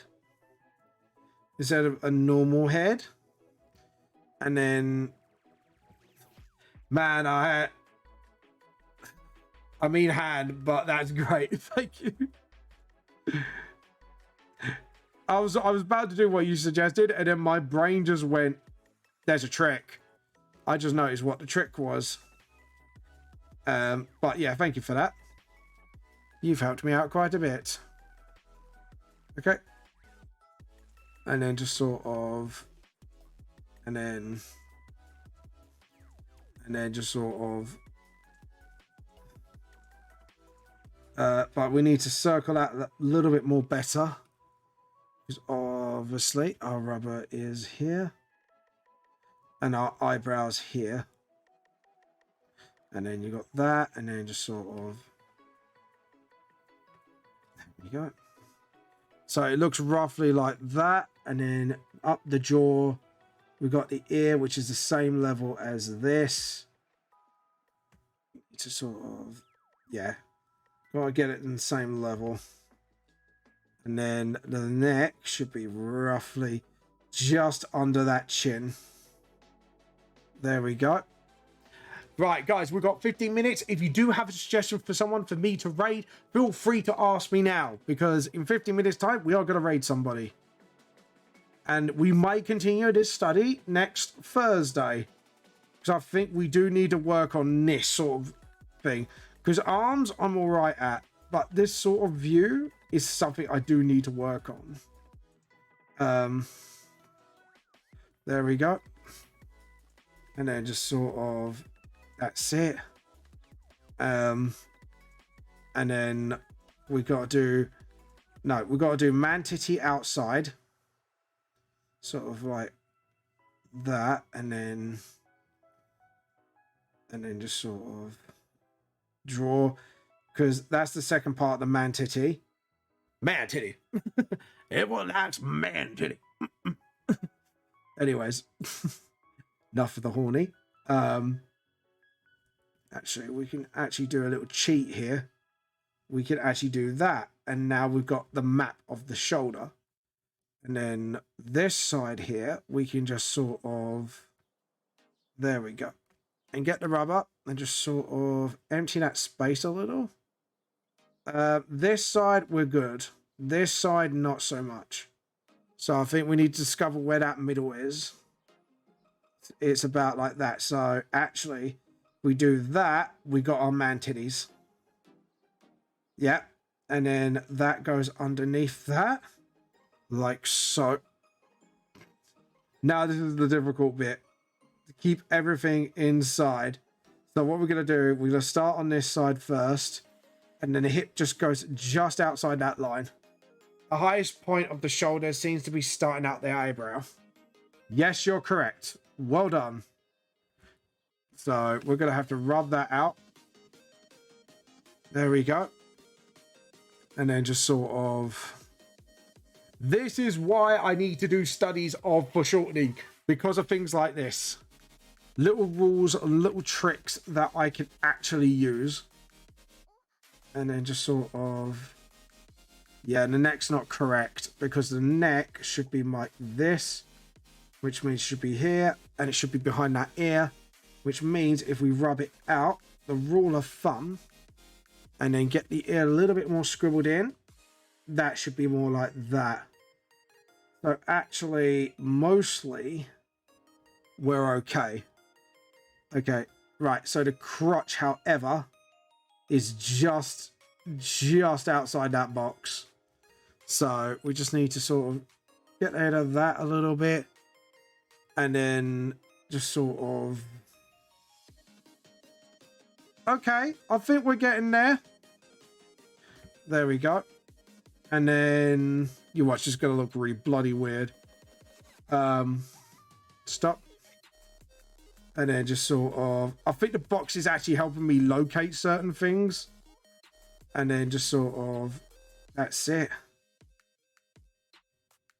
Instead of a normal head. And then... man, I mean hand, but that's great. Thank you. I was about to do what you suggested, and then my brain just went, there's a trick. I just noticed what the trick was. But yeah, thank you for that. You've helped me out quite a bit. Okay. And then just sort of... and then just sort of... but we need to circle that a little bit more better. Because obviously our rubber is here. And our eyebrows here. And then you got that. And then just sort of... there we go. So it looks roughly like that. And then up the jaw, we've got the ear, which is the same level as this. To sort of... yeah. Gotta get it in the same level. And then the neck should be roughly just under that chin. There we go. Right, guys, we've got 15 minutes. If you do have a suggestion for someone for me to raid, feel free to ask me now, because in 15 minutes time, we are going to raid somebody. And we may continue this study next Thursday, because I think we do need to work on this sort of thing. Because arms, I'm all right at, but this sort of view is something I do need to work on. There we go. And then just sort of, that's it. And then we got to do, no, we got to do man titty outside. Sort of like that. And then just sort of draw, because that's the second part of the man titty. Man titty. Everyone likes man titty. Anyways, enough of the horny. Actually, we can actually do a little cheat here. We can actually do that, and now we've got the map of the shoulder. And then this side here, we can just sort of, there we go, and get the rubber and just sort of empty that space a little. This side we're good, this side not so much. So I think we need to discover where that middle is. It's about like that. So actually, we do that, we got our man titties. Yeah. And then that goes underneath that, like so. Now this is the difficult bit, to keep everything inside. So what we're going to do, we're going to start on this side first, and then the hip just goes just outside that line. The highest point of the shoulder seems to be starting out the eyebrow. Yes, you're correct. Well done. So we're going to have to rub that out. There we go. And then just sort of... This is why I need to do studies of foreshortening, because of things like this. Little rules and little tricks that I can actually use. And then just sort of... Yeah, the neck's not correct, because the neck should be like this, which means it should be here, and it should be behind that ear, which means if we rub it out, the rule of thumb, and then get the ear a little bit more scribbled in, that should be more like that. So actually, mostly, we're okay. Okay, right, so the crotch, however, is just outside that box. So we just need to sort of get rid of that a little bit, and then just sort of... Okay, I think we're getting there. There we go. And then you watch, it's gonna look really bloody weird. Stop. And then just sort of... I think the box is actually helping me locate certain things. And then just sort of... That's it.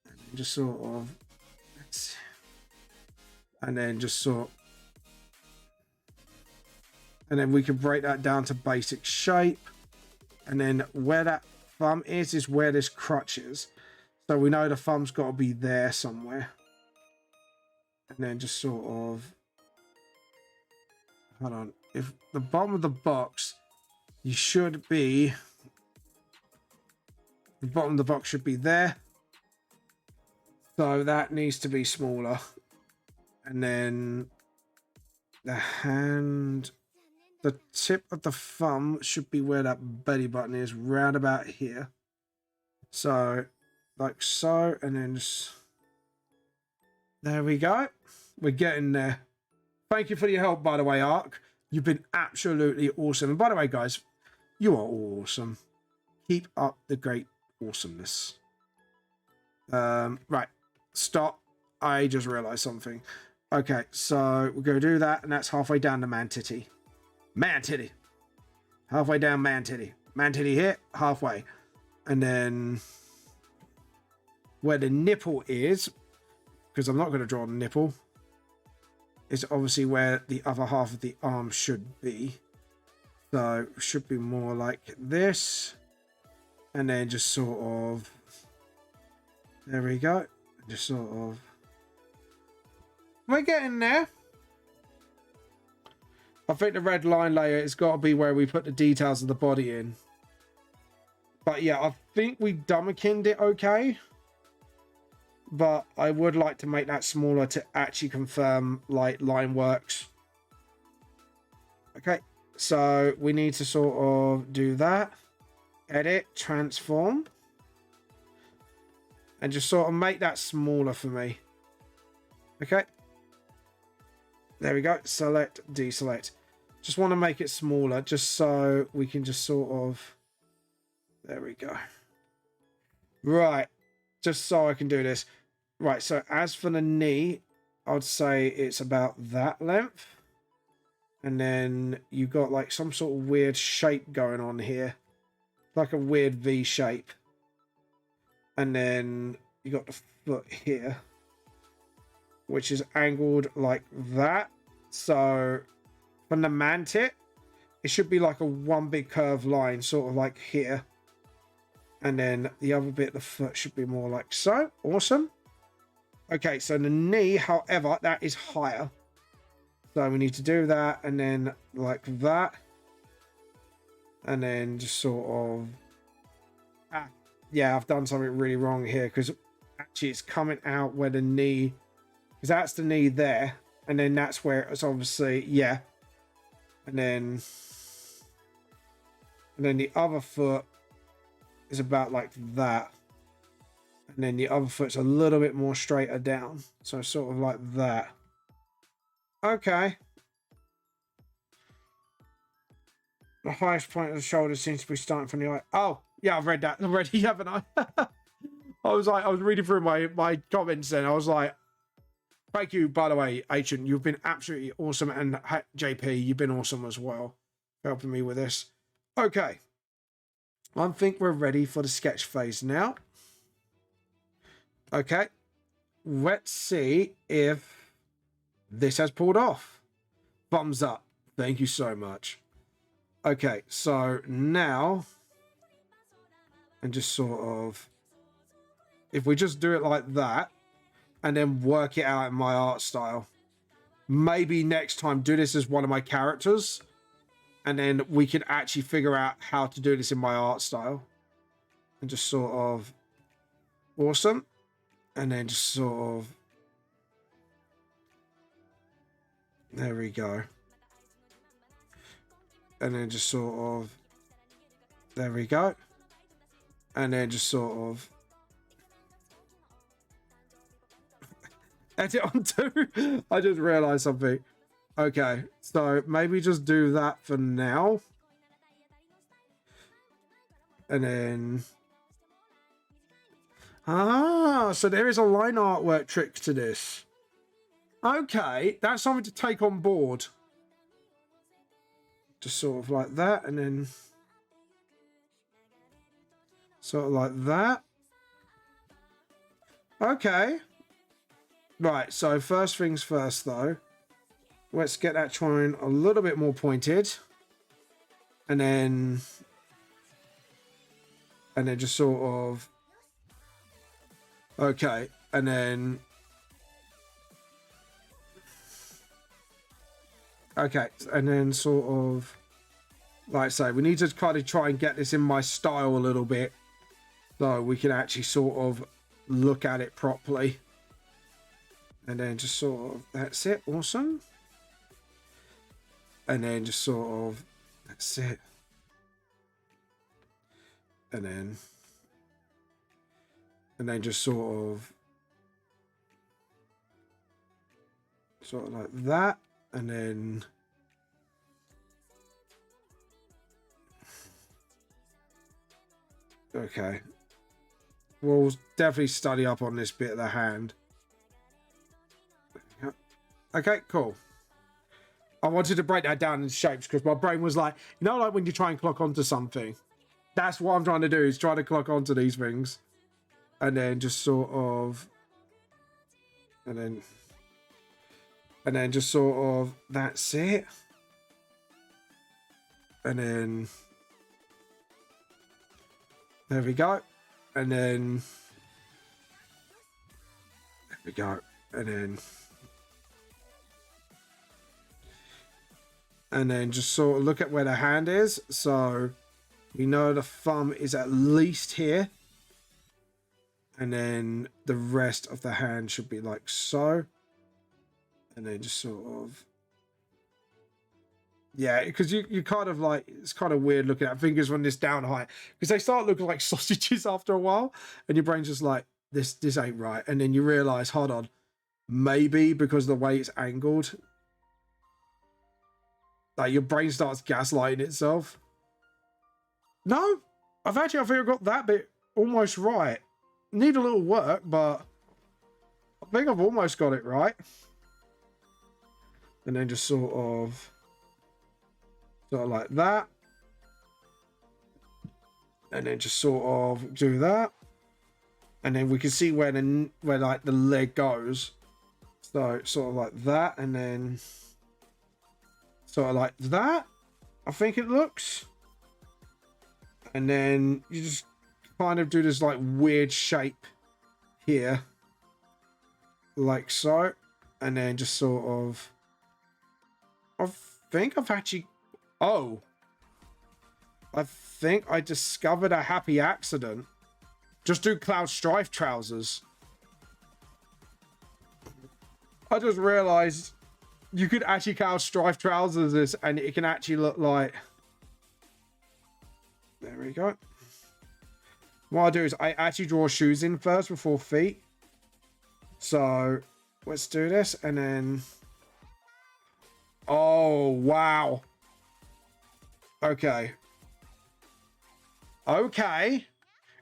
And then just sort of... That's it. And then just sort... And then we can break that down to basic shape. And then where that thumb is where this crutch is. So we know the thumb's got to be there somewhere. And then just sort of... Hold on. If the bottom of the box, you should be... The bottom of the box should be there. So that needs to be smaller. And then the hand... The tip of the thumb should be where that belly button is, round about here. So, like so, and then just... There we go. We're getting there. Thank you for your help, by the way, Ark. You've been absolutely awesome. And by the way, guys, you are awesome. Keep up the great awesomeness. Right. Stop. I just realized something. Okay, so we're going to do that, and that's halfway down the man titty. Man titty. Halfway down man titty. Man titty here, halfway. And then where the nipple is, because I'm not going to draw the nipple, is obviously where the other half of the arm should be. So it should be more like this. And then just sort of... There we go. Just sort of... We're getting there. I think the red line layer has got to be where we put the details of the body in. But yeah, I think we dummikined it okay. But I would like to make that smaller to actually confirm like line works. Okay, so we need to sort of do that. Edit, transform. And just sort of make that smaller for me. Okay. There we go. Select, deselect. Just want to make it smaller just so we can just sort of... There we go. Right. Just so I can do this. Right, so as for the knee, I'd say it's about that length. And then you've got like some sort of weird shape going on here. Like a weird V shape. And then you got the foot here, which is angled like that. So from the mantit, it should be like a one big curved line, sort of like here. And then the other bit of the foot should be more like so. Awesome. Okay, so the knee, however, that is higher. So we need to do that, and then like that. And then just sort of... yeah, I've done something really wrong here, because actually it's coming out where the knee... Because that's the knee there. And then that's where it's obviously... Yeah. And then the other foot is about like that. And then the other foot's a little bit more straighter down. So sort of like that. Okay. The highest point of the shoulder seems to be starting from the eye. Oh, yeah, I've read that already, haven't I? I was reading through my comments and I was like, thank you, by the way, Ancient. You've been absolutely awesome. And JP, you've been awesome as well, helping me with this. Okay. I think we're ready for the sketch phase now. Okay. Let's see if this has pulled off. Thumbs up. Thank you so much. Okay, so now, and just sort of, if we just do it like that, and then work it out in my art style, maybe next time do this as one of my characters, and then we can actually figure out how to do this in my art style. And just sort of, awesome. And then just sort of, there we go. And then just sort of, there we go. And then just sort of, edit on two. I just realized something. Okay, so maybe just do that for now. And then, so there is a line artwork trick to this. Okay, that's something to take on board. Just sort of like that, and then sort of like that. Okay. Right, so first things first, though. Let's get that trying a little bit more pointed. And then just sort of... Okay, and then... Okay, and then sort of, like I say, we need to kind of try and get this in my style a little bit so we can actually sort of look at it properly. And then just sort of, that's it, awesome. And then just sort of, that's it. And then just sort of like that. And then okay, we'll definitely study up on this bit of the hand. Okay, cool. I wanted to break that down in shapes because my brain was like, you know, like when you try and clock onto something, that's what I'm trying to do, is try to clock onto these things. And then just sort of, and then just sort of, that's it. And then, there we go. And then, there we go. And then, And then just sort of look at where the hand is. So we know the thumb is at least here. And then the rest of the hand should be like so. And then just sort of... Yeah, because you kind of like... It's kind of weird looking at fingers when this down high. Because they start looking like sausages after a while. And your brain's just like, this ain't right. And then you realise, hold on. Maybe because of the way it's angled... Like your brain starts gaslighting itself. No, I think I got that bit almost right. Need a little work, but I think I've almost got it right. And then just sort of like that. And then just sort of do that. And then we can see where like the leg goes. So sort of like that, and then sort of like that, I think it looks. And then you just kind of do this like weird shape here. Like so. And then just sort of... I think I've actually... Oh. I think I discovered a happy accident. Just do Cloud Strife trousers. I just realised... You could actually Cloud Strife trousers this, and it can actually look like... There we go. What I'll do is I actually draw shoes in first before feet. So let's do this, and then... Oh, wow. Okay. Okay.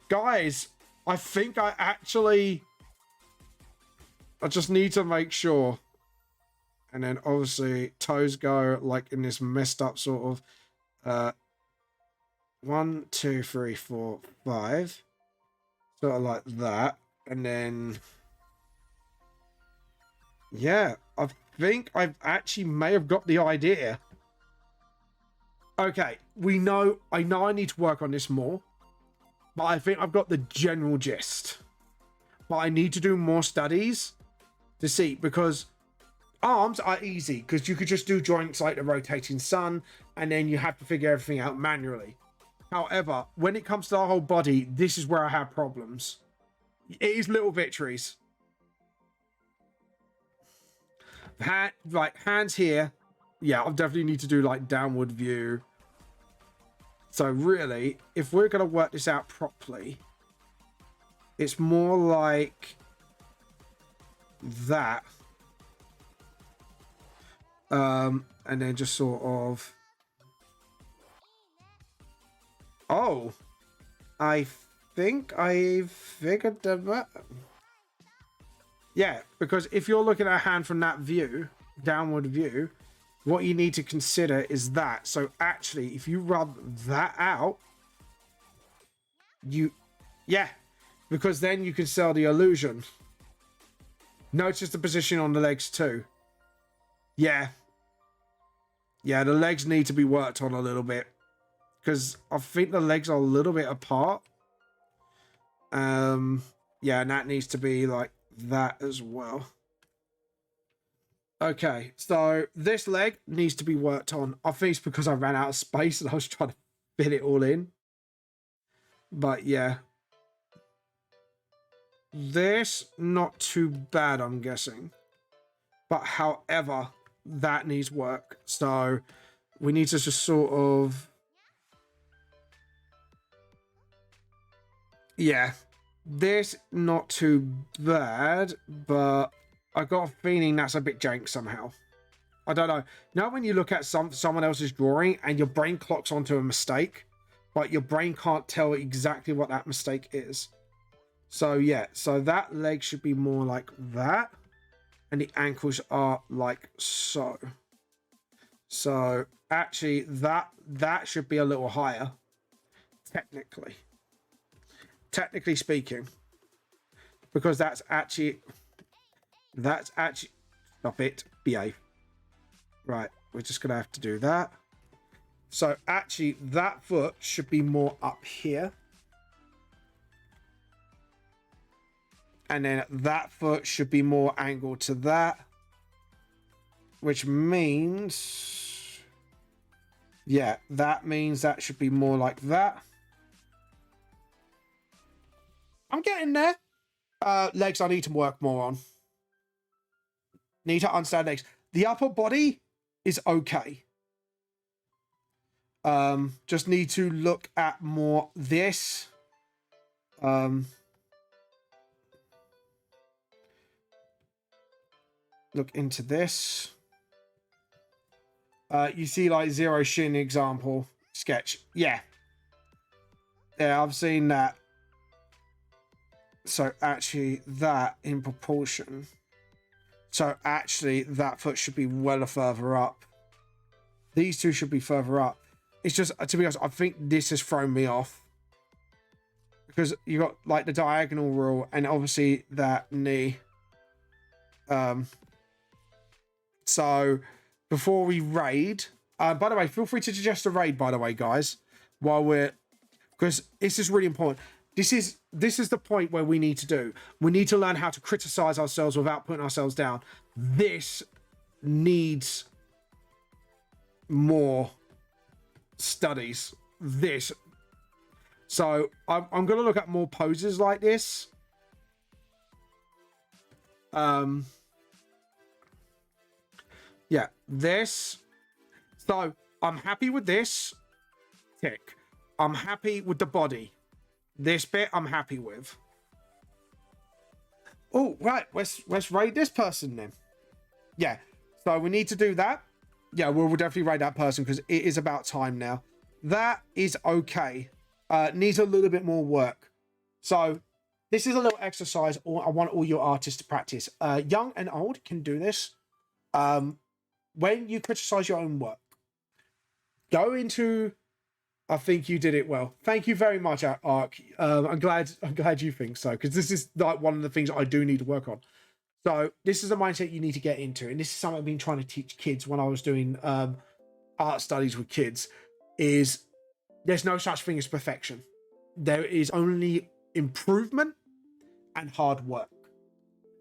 Guys, I think I actually... I just need to make sure... And then obviously toes go like in this messed up sort of 1, 2, 3, 4, 5. Sort of like that. And then yeah, I think I've actually may have got the idea. Okay, I know I need to work on this more. But I think I've got the general gist. But I need to do more studies to see, because arms are easy because you could just do joints like the rotating sun, and then you have to figure everything out manually. However, when it comes to the whole body, this is where I have problems. It is little victories. Like hands here. Yeah, I'll definitely need to do like downward view. So really, if we're going to work this out properly, it's more like that. And then just sort of... Oh, I think I've figured that out. Yeah, because if you're looking at a hand from that view, downward view, what you need to consider is that. So actually, if you rub that out, yeah, because then you can sell the illusion. Notice the position on the legs too. Yeah, the legs need to be worked on a little bit, because I think the legs are a little bit apart. Yeah, and that needs to be like that as well. Okay, so this leg needs to be worked on. I think it's because I ran out of space and I was trying to fit it all in. But yeah. This, not too bad, I'm guessing. But however, that needs work. So we need to just sort of... Yeah. This, not too bad, but I got a feeling that's a bit jank somehow. I don't know. Now when you look at someone else's drawing and your brain clocks onto a mistake, but your brain can't tell exactly what that mistake is. So yeah, so that leg should be more like that. And the ankles are like so. So actually that should be a little higher. Technically speaking. Because that's actually stop it, behave. Right, we're just gonna have to do that. So actually that foot should be more up here. And then that foot should be more angled to that. Which means... Yeah, that means that should be more like that. I'm getting there. Legs I need to work more on. Need to understand legs. The upper body is okay. Just need to look at more this. Look into this. You see like Zero Shin example sketch. Yeah. Yeah, I've seen that. So actually that in proportion. So actually that foot should be well further up. These two should be further up. It's just, to be honest, I think this has thrown me off. Because you got like the diagonal rule and obviously that knee. So before we raid, by the way, feel free to suggest a raid, by the way, guys, while we're, because this is really important. This is the point where we need to do. We need to learn how to criticize ourselves without putting ourselves down. This needs more studies. This. So I'm going to look at more poses like this. Yeah, this. So I'm happy with this. Tick. I'm happy with the body. This bit I'm happy with. Oh, right. Let's raid this person then. Yeah. So we need to do that. Yeah, we'll definitely raid that person because it is about time now. That is okay. Needs a little bit more work. So this is a little exercise I want all your artists to practice. Young and old can do this. When you criticize your own work, go into... I think you did it well. Thank you very much, Ark. I'm glad you think so, because this is like one of the things I do need to work on. So this is a mindset you need to get into, and this is something I've been trying to teach kids when I was doing art studies with kids. Is there's no such thing as perfection. There is only improvement and hard work.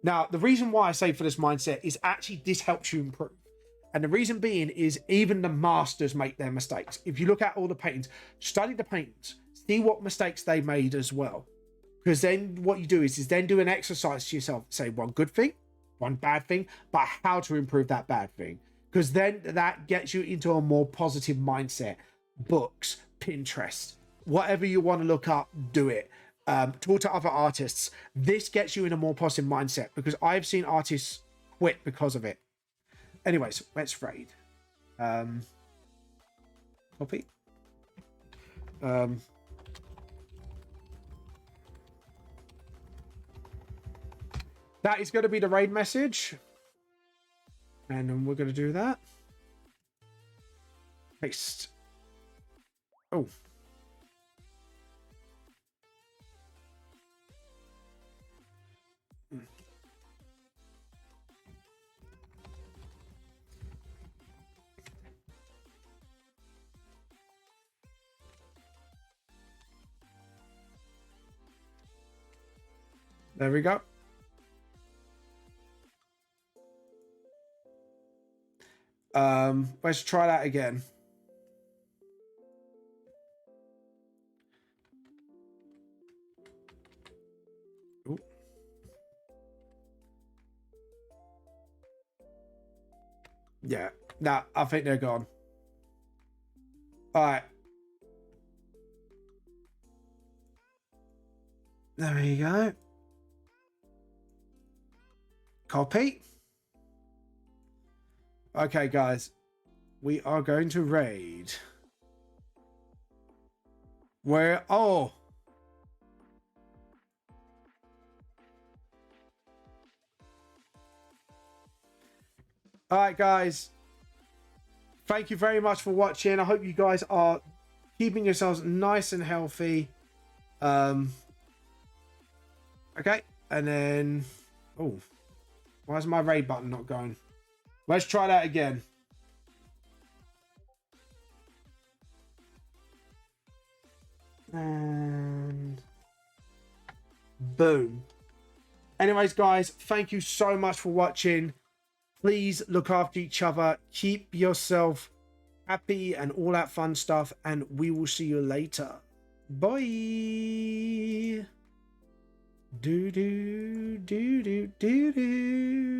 Now, the reason why I say for this mindset is actually this helps you improve. And the reason being is even the masters make their mistakes. If you look at all the paintings, study the paintings, see what mistakes they made as well. Because then what you do is then do an exercise to yourself. Say one good thing, one bad thing, but how to improve that bad thing. Because then that gets you into a more positive mindset. Books, Pinterest, whatever you want to look up, do it. Talk to other artists. This gets you in a more positive mindset because I've seen artists quit because of it. Anyways, let's raid. Copy. That is going to be the raid message. And then we're going to do that. Paste. Oh. There we go. Let's try that again. Ooh. Yeah, nah, I think they're gone. All right. There we go. Copy. Okay, guys. We are going to raid. Where? Oh. All right, guys. Thank you very much for watching. I hope you guys are keeping yourselves nice and healthy. Okay. And then... Oh. Why is my raid button not going? Let's try that again. And boom. Anyways, guys, thank you so much for watching. Please look after each other. Keep yourself happy and all that fun stuff, and we will see you later. Bye. Do do do do do do.